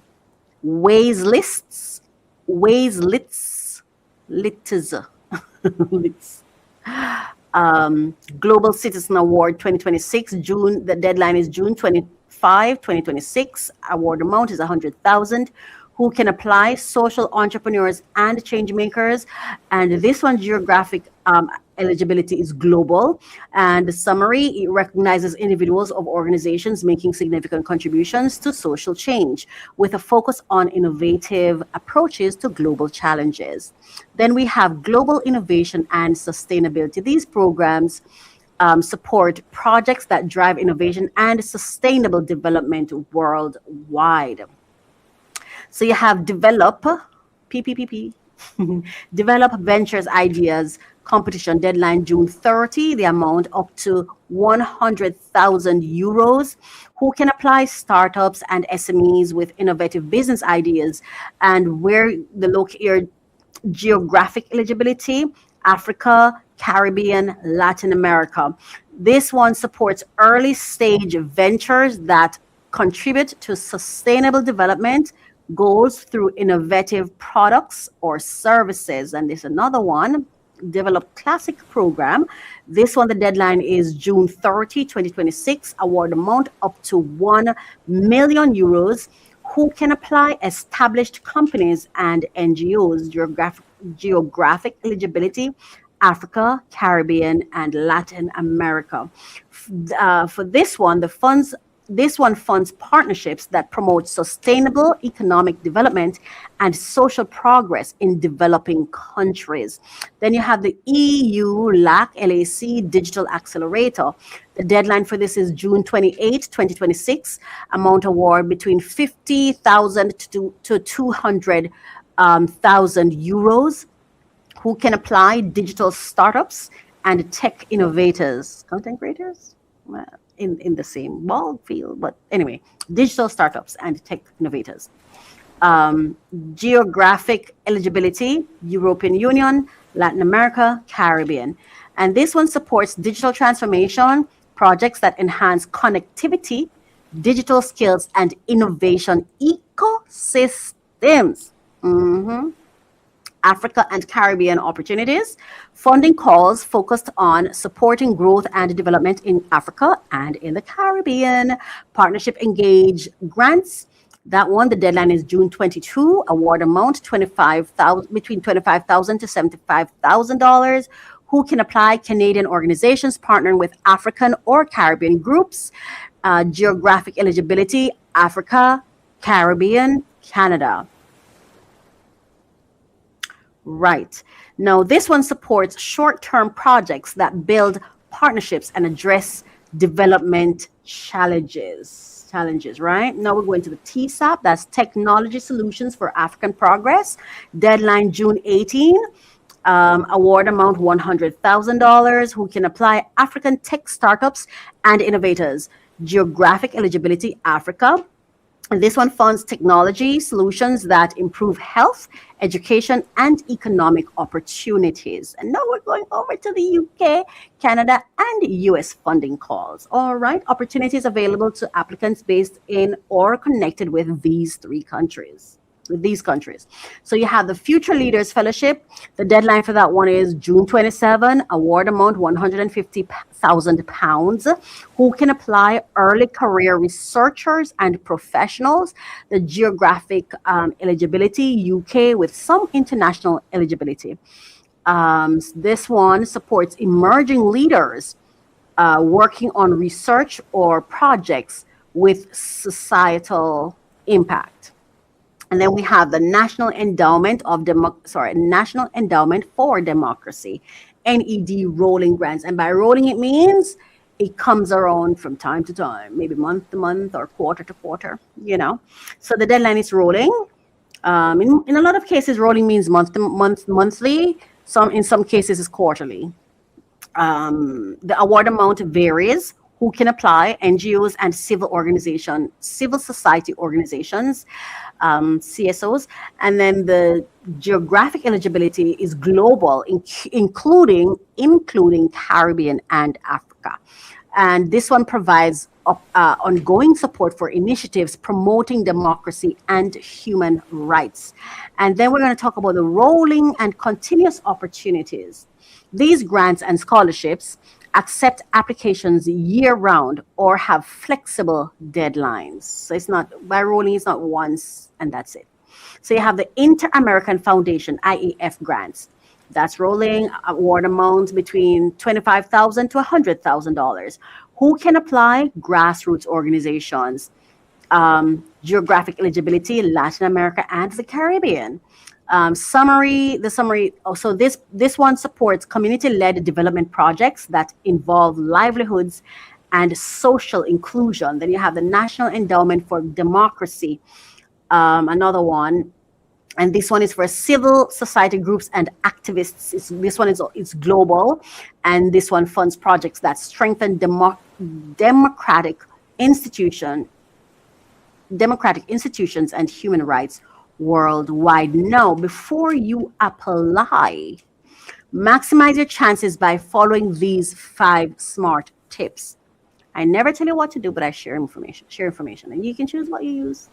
ways lists, ways lits, lits, lits. Global Citizen Award 2026, June, the deadline is June 25, 2026. Award amount is 100,000. Who can apply? Social entrepreneurs and change makers. And this one, geographic eligibility is global. And the summary, it recognizes individuals of organizations making significant contributions to social change with a focus on innovative approaches to global challenges. Then we have global innovation and sustainability. These programs support projects that drive innovation and sustainable development worldwide. So you have develop, PPPP, develop ventures ideas competition, deadline June 30, the amount up to 100,000 euros. Who can apply? Startups and SMEs with innovative business ideas. And where the located geographic eligibility, Africa, Caribbean, Latin America. This one supports early stage ventures that contribute to sustainable development goals through innovative products or services. And there's another one, develop classic program. This one, the deadline is June 30, 2026. Award amount up to 1 million euros. Who can apply? Established companies and NGOs. Geographic eligibility, Africa, Caribbean, and Latin America. For this one, this one funds partnerships that promote sustainable economic development and social progress in developing countries. Then you have the EU LAC Digital Accelerator. The deadline for this is June 28, 2026. Amount award between 50,000 to 200,000 euros. Who can apply? Digital startups and tech innovators. Content creators? Well, in the same ball field, but anyway, digital startups and tech innovators. Geographic eligibility, European Union, Latin America, Caribbean. And this one supports digital transformation projects that enhance connectivity, digital skills, and innovation ecosystems. Africa and Caribbean opportunities. Funding calls focused on supporting growth and development in Africa and in the Caribbean. Partnership engage grants. That one, the deadline is June 22. Award amount between 25,000 to $75,000. Who can apply? Canadian organizations partnering with African or Caribbean groups. Geographic eligibility, Africa, Caribbean, Canada. Right. Now, this one supports short-term projects that build partnerships and address development challenges, right? Now we're going to the TSAP, that's Technology Solutions for African Progress. Deadline June 18. Award amount $100,000. Who can apply? African tech startups and innovators. Geographic eligibility, Africa. And this one funds technology solutions that improve health, education, and economic opportunities. And now we're going over to the UK, Canada, and US funding calls. All right, opportunities available to applicants based in or connected with these countries. So you have the Future Leaders Fellowship. The deadline for that one is June 27. Award amount £150,000. Who can apply? Early career researchers and professionals. The geographic eligibility, UK with some international eligibility. This one supports emerging leaders working on research or projects with societal impact. And then we have the National Endowment for Democracy, NED rolling grants. And by rolling, it means it comes around from time to time, maybe month to month or quarter to quarter, you know. So the deadline is rolling. In a lot of cases, rolling means month to month, monthly. In some cases, is quarterly. The award amount varies. Who can apply? NGOs and civil society organizations, CSOs, and then the geographic eligibility is global, including Caribbean and Africa. And this one provides ongoing support for initiatives promoting democracy and human rights. And then we're going to talk about the rolling and continuous opportunities. These grants and scholarships accept applications year round or have flexible deadlines. So it's not by rolling, it's not once and that's it. So you have the Inter-American Foundation, IAF grants. That's rolling, award amounts between $25,000 to $100,000. Who can apply? Grassroots organizations. Geographic eligibility, Latin America and the Caribbean. Summary. So this one supports community-led development projects that involve livelihoods and social inclusion. Then you have the National Endowment for Democracy, another one. And this one is for civil society groups and activists. This one is global, and this one funds projects that strengthen democratic institutions and human rights worldwide. Now, before you apply, maximize your chances by following these 5 smart tips. I never tell you what to do, but I share information, and you can choose what you use.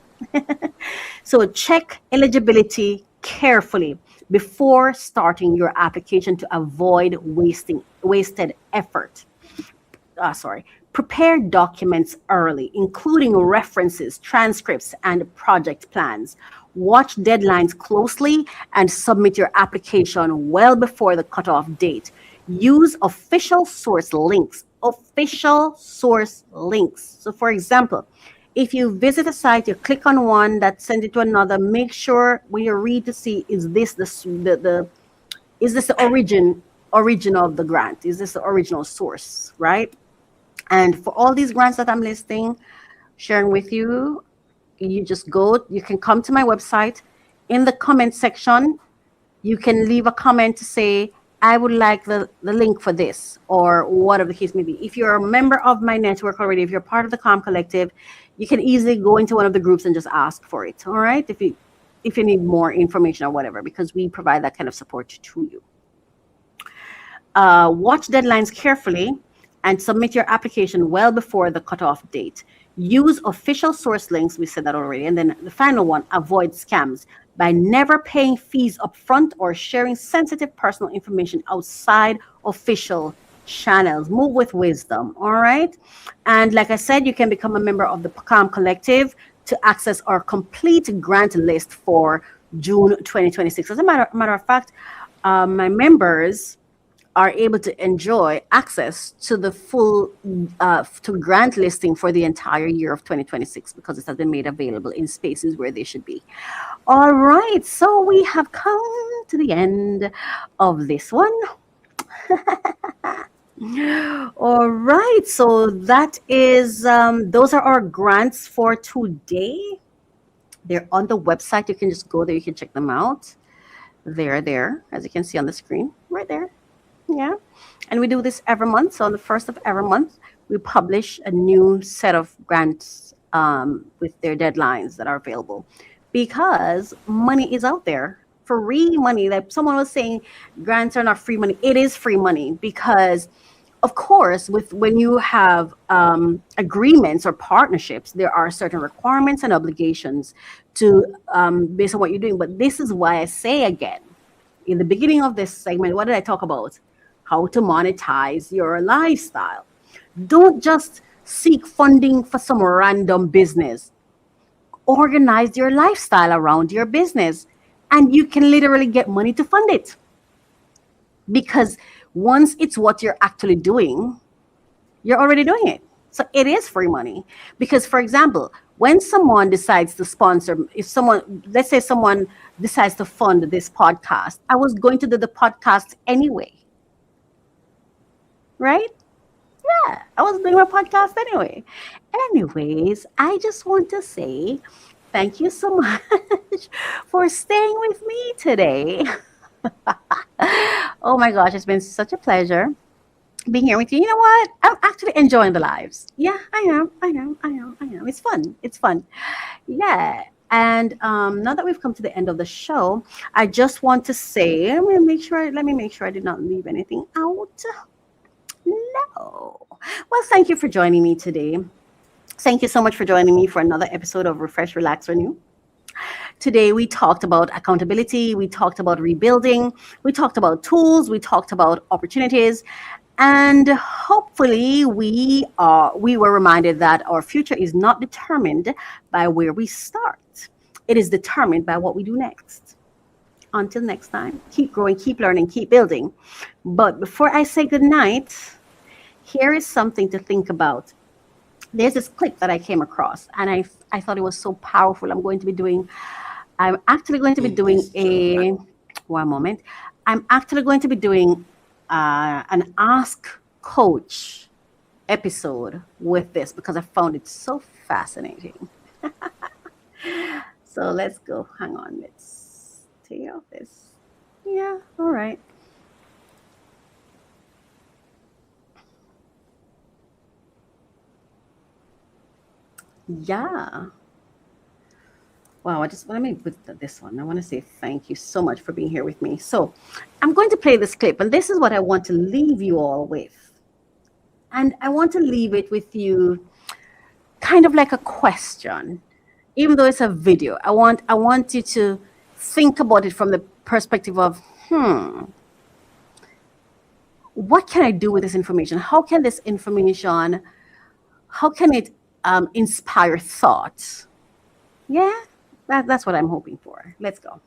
So check eligibility carefully before starting your application to avoid wasted effort. Prepare documents early, including references, transcripts, and project plans. Watch deadlines closely and submit your application well before the cutoff date. Use official source links. So, for example, if you visit a site, you click on one that sends it to another. Make sure when you read to see, is this the origin of the grant? Is this the original source, right? And for all these grants that I'm listing, sharing with you, you can come to my website. In the comment section, you can leave a comment to say, I would like the link for this, or whatever the case may be. If you're a member of my network already, if you're part of the Calm Collective, you can easily go into one of the groups and just ask for it, all right? If you need more information or whatever, because we provide that kind of support to you. Watch deadlines carefully and submit your application well before the cutoff date. Use official source links, we said that already. And then the final one, avoid scams by never paying fees upfront or sharing sensitive personal information outside official channels. Move with wisdom, all right? And like I said, you can become a member of the Calm Collective to access our complete grant list for June 2026. As a matter of fact, my members are able to enjoy access to the full to grant listing for the entire year of 2026 because it has been made available in spaces where they should be. All right, so we have come to the end of this one. All right, so that is those are our grants for today. They're on the website. You can just go there, you can check them out. They're there, as you can see on the screen, right there. Yeah, and we do this every month. So on the first of every month, we publish a new set of grants with their deadlines that are available, because money is out there, free money. Like someone was saying, grants are not free money. It is free money because, of course, when you have agreements or partnerships, there are certain requirements and obligations to based on what you're doing. But this is why I say again, in the beginning of this segment, what did I talk about? How to monetize your lifestyle. Don't just seek funding for some random business. Organize your lifestyle around your business, and you can literally get money to fund it. Because once it's what you're actually doing, you're already doing it. So it is free money. Because, for example, when someone decides to sponsor, if someone, let's say someone decides to fund this podcast, I was going to do the podcast anyway, right? Yeah, I was doing my podcast anyway. Anyways, I just want to say thank you so much for staying with me today. Oh my gosh, it's been such a pleasure being here with you. You know what? I'm actually enjoying the lives. Yeah, I am. I am. I am. I am. It's fun. It's fun. Yeah. And now that we've come to the end of the show, I just want to say, let me make sure I did not leave anything out. No. Well, thank you for joining me today. Thank you so much for joining me for another episode of Refresh, Relax, Renew. Today, we talked about accountability, we talked about rebuilding, we talked about tools, we talked about opportunities, and hopefully, we were reminded that our future is not determined by where we start. It is determined by what we do next. Until next time, keep growing, keep learning, keep building. But before I say goodnight, here is something to think about. There's this clip that I came across, and I thought it was so powerful. I'm actually going to be doing a, one moment. I'm actually going to be doing an Ask Coach episode with this because I found it so fascinating. So let's go. Hang on. Let's take out this. Yeah, all right. Yeah. Wow, let me put this one. I want to say thank you so much for being here with me. So I'm going to play this clip, and this is what I want to leave you all with. And I want to leave it with you kind of like a question. Even though it's a video, I want you to think about it from the perspective of, what can I do with this information? How can this information, how can it inspire thought? Yeah, that's what I'm hoping for. Let's go.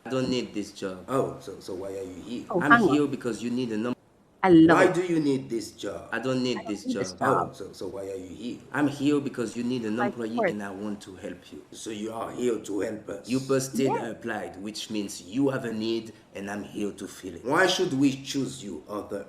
I don't need this job. Oh, so why are you here? Oh, I'm hang here on. because you need a number. I love Why it. do you need this job? I don't need this need job. this job. Oh, so why are you here? I'm here because you need an Like, employee what? and I want to help you. So you are here to help us. You posted, Yeah. I applied, which means you have a need and I'm here to fill it. Why should we choose you other?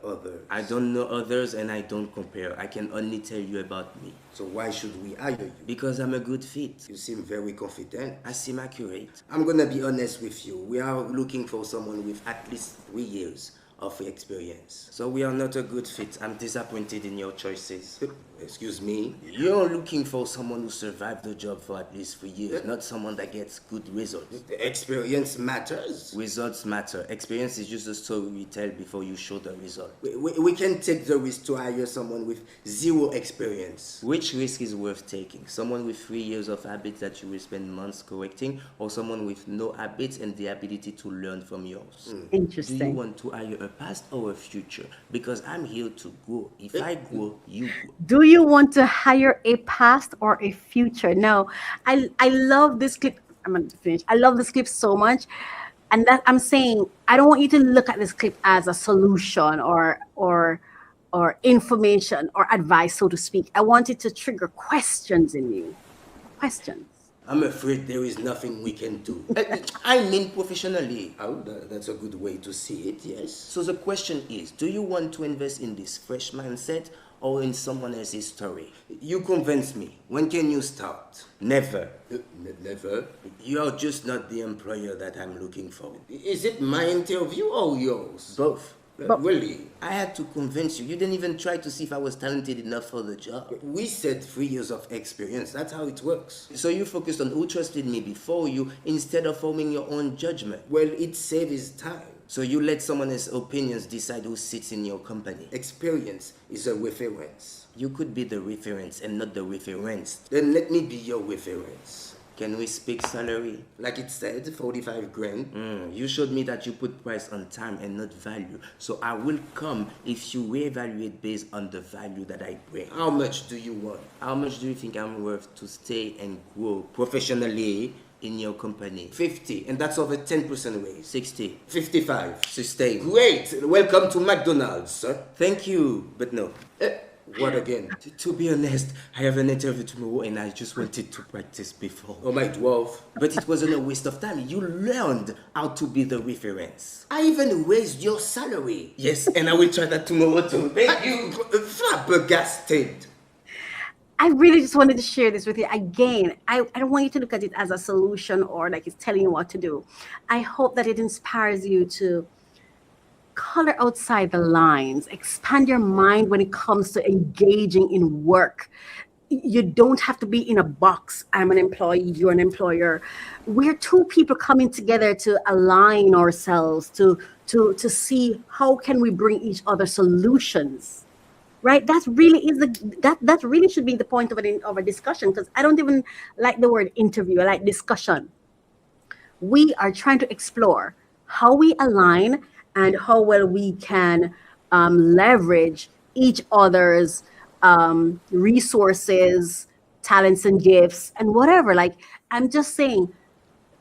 I don't know others and I don't compare. I can only tell you about me. So why should we hire you? Because I'm a good fit. You seem very confident. I seem accurate. I'm gonna be honest with you. We are looking for someone with at least 3 years of experience. So we are not a good fit. I'm disappointed in your choices. Excuse me? You're looking for someone who survived the job for at least 3 years, not someone that gets good results. The experience matters. Results matter. Experience is just a story we tell before you show the result. We can take the risk to hire someone with 0 experience. Which risk is worth taking? Someone with 3 years of habits that you will spend months correcting, or someone with no habits and the ability to learn from yours? Do you Interesting. want to hire a past or a future? Because I'm here to grow. If I grow, you grow. Do you want to hire a past or a future? No, I love this clip. I'm going to finish. I love this clip so much. And that I'm saying, I don't want you to look at this clip as a solution or information or advice, so to speak. I want it to trigger questions in you. Questions. I'm afraid there is nothing we can do. I mean professionally. Oh, that's a good way to see it, yes. So the question is, do you want to invest in this fresh mindset or in someone else's story? You convince me. When can you start? Never. Never. You're just not the employer that I'm looking for. Is it my interview or yours? Both. Really? I had to convince you. You didn't even try to see if I was talented enough for the job. We said 3 years of experience. That's how it works. So you focused on who trusted me before you instead of forming your own judgment. Well, it saves time. So you let someone else's opinions decide who sits in your company. Experience is a reference. You could be the reference and not the reference. Then let me be your reference. Can we speak salary? Like it said, 45 grand. You showed me that you put price on time and not value. So I will come if you reevaluate based on the value that I bring. How much do you want? How much do you think I'm worth to stay and grow professionally in your company? 50, and that's over 10% raise. 60. 55. Sustain. Great. Welcome to McDonald's, sir. Thank you, but no. What again? To be honest, I have an interview tomorrow and I just wanted to practice before. Oh my 12. But it wasn't a waste of time. You learned how to be the reference. I even raised your salary. Yes, and I will try that tomorrow too. Thank you. Flabbergasted. I really just wanted to share this with you. Again, I don't want you to look at it as a solution or like it's telling you what to do. I hope that it inspires you to color outside the lines, expand your mind when it comes to engaging in work. You don't have to be in a box. I'm an employee, you're an employer. We're two people coming together to align ourselves to see how can we bring each other solutions. Right? That really is that really should be the point of a discussion, because I don't even like the word interview. I like discussion. We are trying to explore how we align and how well we can leverage each other's resources, talents and gifts and whatever. Like, I'm just saying,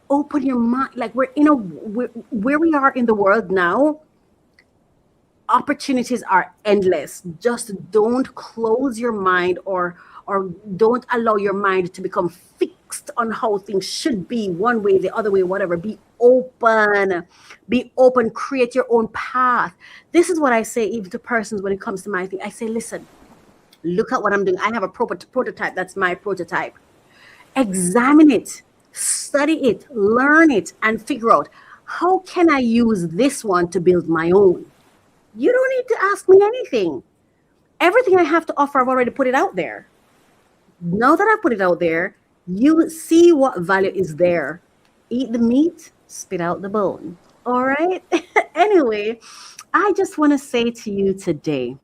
open your mind. Like, where we are in the world now, opportunities are endless. Just don't close your mind or don't allow your mind to become fixed on how things should be, one way, the other way, whatever. Be open, create your own path. This is what I say even to persons when it comes to my thing. I say, listen, look at what I'm doing. I have a prototype. That's my prototype. Examine it, study it, learn it, and figure out, how can I use this one to build my own? You don't need to ask me anything. Everything I have to offer, I've already put it out there. Now that I put it out there, you see what value is there. Eat the meat, spit out the bone. All right? Anyway, I just want to say to you today,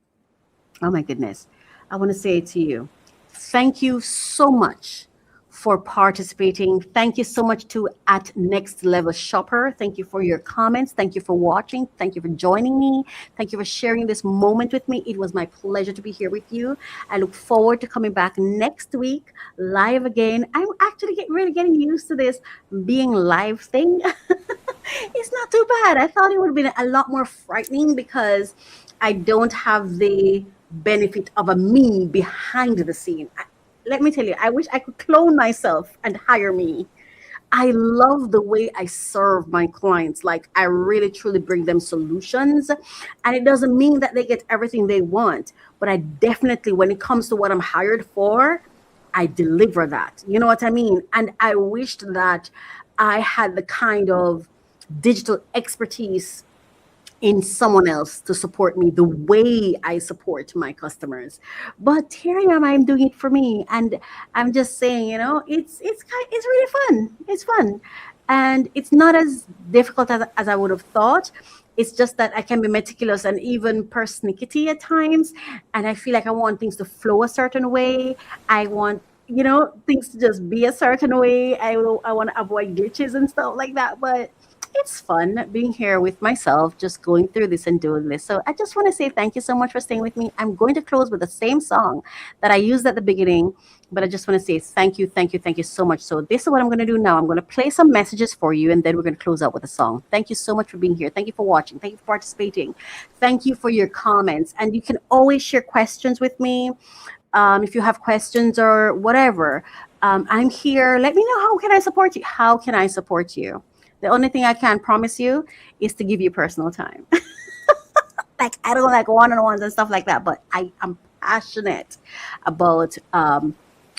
oh my goodness, I want to say to you, thank you so much for participating. Thank you so much to at Next Level Shopper. Thank you for your comments. Thank you for watching. Thank you for joining me. Thank you for sharing this moment with me. It was my pleasure to be here with you. I look forward to coming back next week live again. I'm actually really getting used to this being live thing. It's not too bad. I thought it would have been a lot more frightening because I don't have the benefit of a me behind the scene. Let me tell you, I wish I could clone myself and hire me. I love the way I serve my clients. Like, I really truly bring them solutions. And it doesn't mean that they get everything they want, but I definitely, when it comes to what I'm hired for, I deliver that. You know what I mean? And I wished that I had the kind of digital expertise in someone else to support me the way I support my customers. But here I am, I'm doing it for me. And I'm just saying, it's really fun. It's fun. And it's not as difficult as I would have thought. It's just that I can be meticulous and even persnickety at times. And I feel like I want things to flow a certain way. I want, things to just be a certain way. I want to avoid glitches and stuff like that. But it's fun being here with myself, just going through this and doing this. So I just want to say thank you so much for staying with me. I'm going to close with the same song that I used at the beginning, but I just want to say thank you so much. So this is what I'm going to do now. I'm going to play some messages for you, and then we're going to close out with a song. Thank you so much for being here. Thank you for watching. Thank you for participating. Thank you for your comments. And you can always share questions with me. If you have questions or whatever, I'm here. Let me know, how can I support you? How can I support you? The only thing I can promise you is to give you personal time. Like, I don't like one-on-ones and stuff like that, but I am passionate about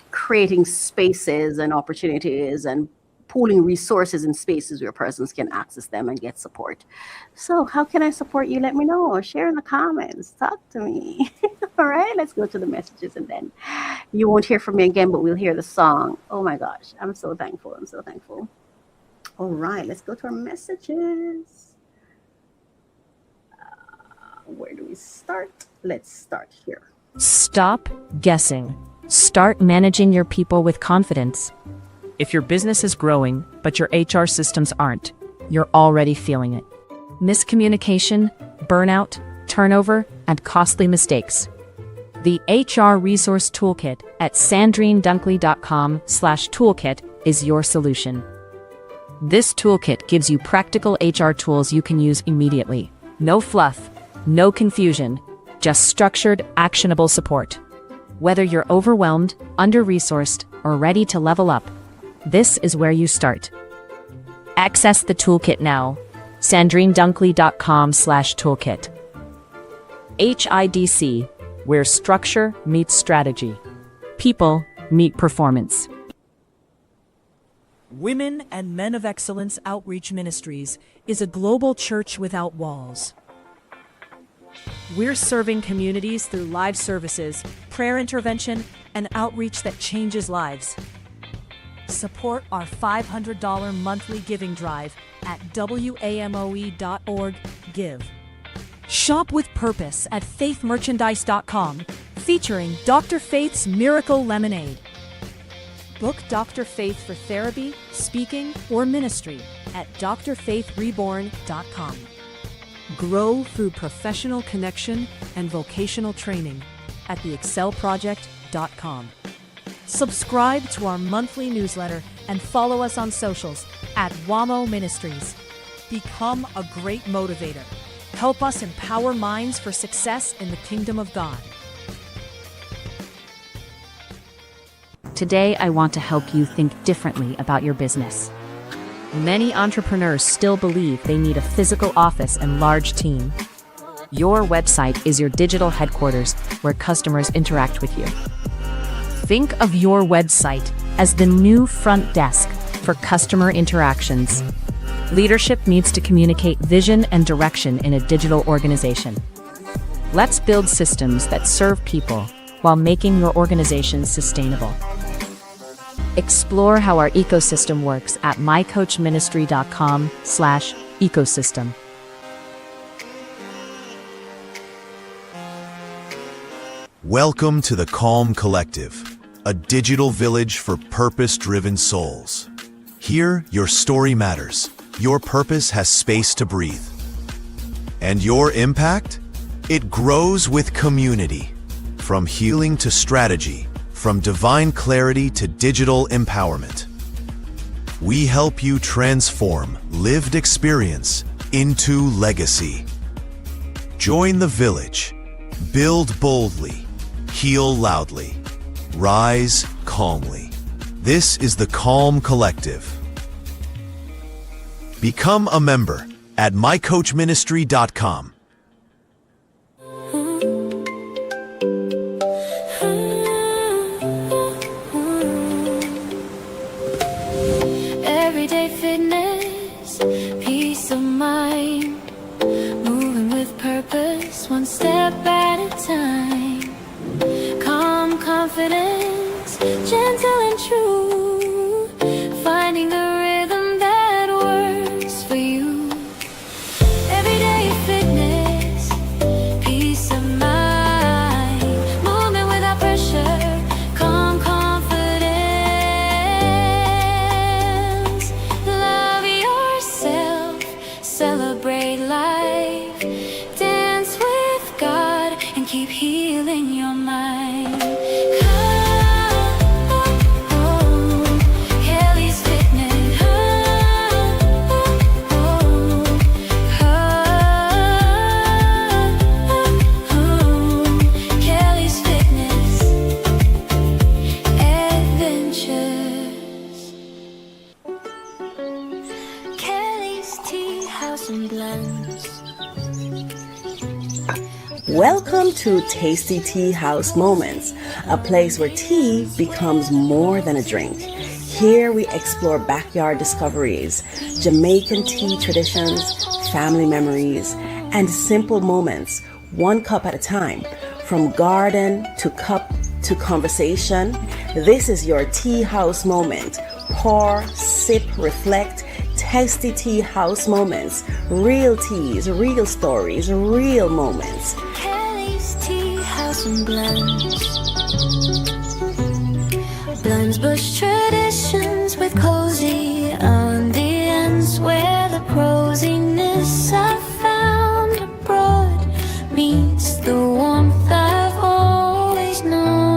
creating spaces and opportunities and pooling resources in spaces where persons can access them and get support. So how can I support you? Let me know. Share in the comments. Talk to me. All right, let's go to the messages, and then you won't hear from me again, but we'll hear the song. Oh my gosh, I'm so thankful. I'm so thankful. All right, let's go to our messages. Where do we start? Let's start here. Stop guessing. Start managing your people with confidence. If your business is growing, but your HR systems aren't, you're already feeling it. Miscommunication, burnout, turnover, and costly mistakes. The HR Resource Toolkit at sandrinedunkley.com/toolkit is your solution. This toolkit gives you practical HR tools you can use immediately. No fluff, no confusion, just structured, actionable support. Whether you're overwhelmed, under-resourced, or ready to level up, this is where you start. Access the toolkit now. SandrineDunkley.com/toolkit. HIDC, where structure meets strategy. People meet performance. Women and Men of Excellence Outreach Ministries is a global church without walls. We're serving communities through live services, prayer intervention, and outreach that changes lives. Support our $500 monthly giving drive at WAMOE.org/give. Shop with purpose at faithmerchandise.com, featuring Dr. Faith's Miracle Lemonade. Book Dr. Faith for therapy, speaking, or ministry at drfaithreborn.com. Grow through professional connection and vocational training at theexcelproject.com. Subscribe to our monthly newsletter and follow us on socials at WAMO Ministries. Become a great motivator. Help us empower minds for success in the kingdom of God. Today, I want to help you think differently about your business. Many entrepreneurs still believe they need a physical office and large team. Your website is your digital headquarters where customers interact with you. Think of your website as the new front desk for customer interactions. Leadership needs to communicate vision and direction in a digital organization. Let's build systems that serve people while making your organization sustainable. Explore how our ecosystem works at mycoachministry.com/ecosystem. Welcome to the Calm Collective, a digital village for purpose-driven souls. Here, your story matters. Your purpose has space to breathe. And your impact? It grows with community. From healing to strategy, from divine clarity to digital empowerment. We help you transform lived experience into legacy. Join the village. Build boldly. Heal loudly. Rise calmly. This is the Calm Collective. Become a member at mycoachministry.com. Everyday fitness, peace of mind, moving with purpose, one step at a time. Calm confidence, gentle and true, finding the rhythm that works for you. Everyday fitness, peace of mind, movement without pressure, calm confidence. Love yourself, celebrate life, dance with God, and keep healing your mind. Welcome to Tasty Tea House Moments, a place where tea becomes more than a drink. Here we explore backyard discoveries, Jamaican tea traditions, family memories, and simple moments, one cup at a time. From garden to cup to conversation, this is your tea house moment. Pour, sip, reflect. Tasty Tea House Moments. Real teas, real stories, real moments. Kelly's Tea House and blends bush traditions with cozy ambience, where the coziness I found abroad meets the warmth I've always known.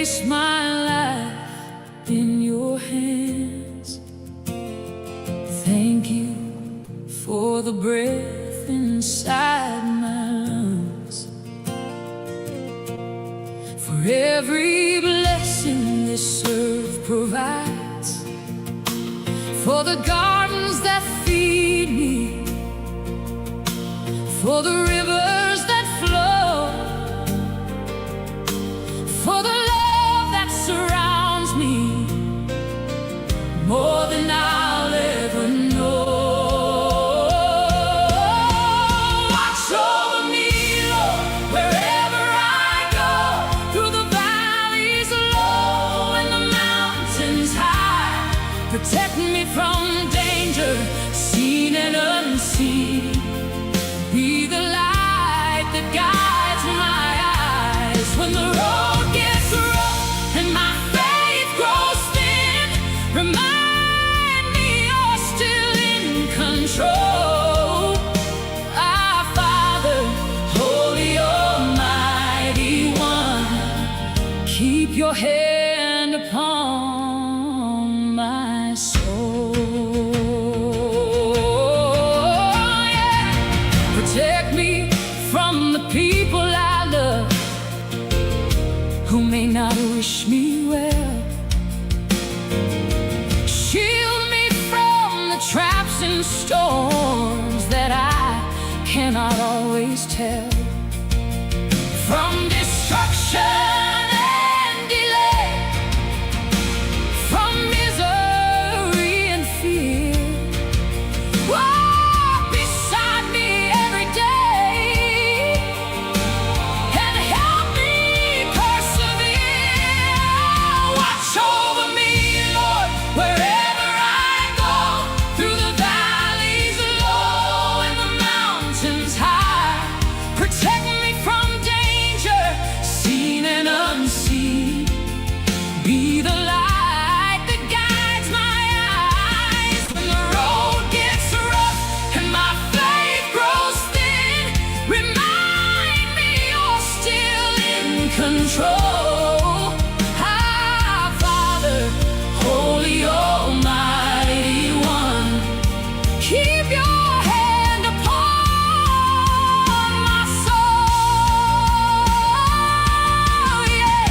place my life in your hands. Thank you for the breath inside my lungs, for every blessing this earth provides, for the gardens that feed me, for the rivers that flow, for the love that surrounds me more than I'll ever know. Watch over me, Lord, wherever I go, through the valleys low and the mountains high. Protect me from danger, seen and unseen. Be the light that guides my eyes when the road gets rough and my faith grows thin. Remind me you're still in control. Our Father, Holy Almighty One, keep your hand upon my soul. Yeah. Protect me from the people I love who may not wish me well. Shield me from the traps and storms that I cannot always tell. From destruction and delay, from misery and fear. Walk beside me every day and help me persevere. Watch over me, Lord, wherever I go, through the valleys low and the mountains high. Protect me from danger, seen and unseen. Be the light that guides my eyes when the road gets rough and my faith grows thin. Remind me you're still in control. Our Father, Holy Almighty One, keep your hand upon my soul. Yeah.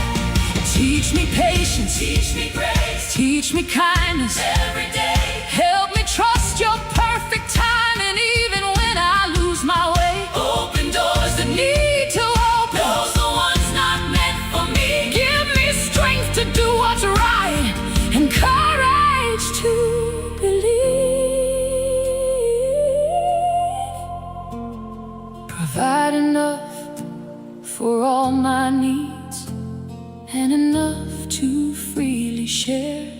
Teach me patience, teach me grace, teach me kindness every day. Help me trust your perfect timing even when I lose my way. Open doors that need to open, close the ones not meant for me. Give me strength to do what's right and courage to believe. Provide enough for all my needs and enough to freely share.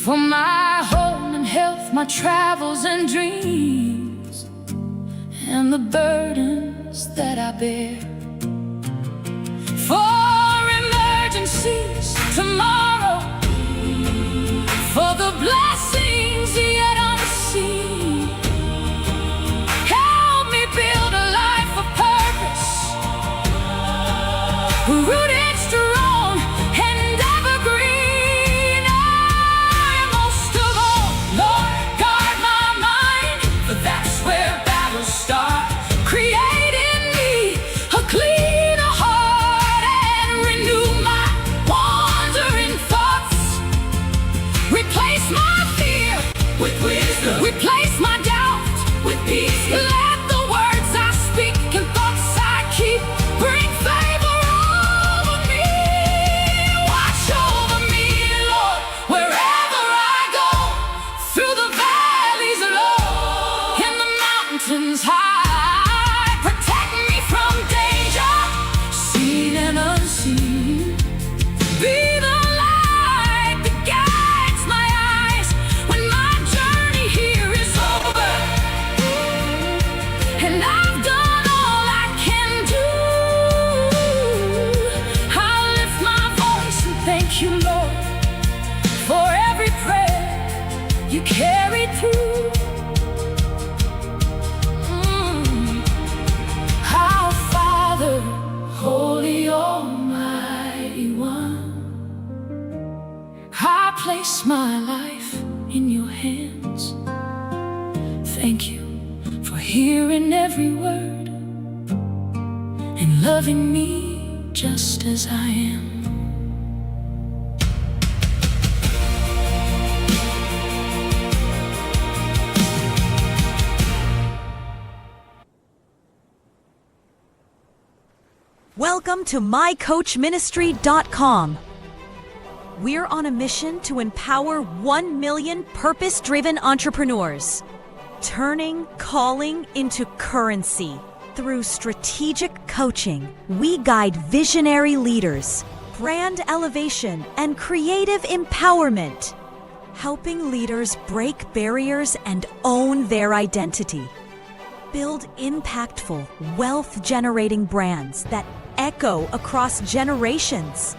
For my home and health, my travels and dreams, and the burdens that I bear. For emergencies tomorrow, for the blessings yet unseen. Help me build a life of purpose, rooted strong and evergreen. Most of all, Lord, guard my mind, for that's where battles start. Create in me a loving me just as I am. Welcome to mycoachministry.com. We're on a mission to empower 1 million purpose-driven entrepreneurs, turning calling into currency. Through strategic coaching, we guide visionary leaders, brand elevation, and creative empowerment, helping leaders break barriers and own their identity. Build impactful, wealth-generating brands that echo across generations.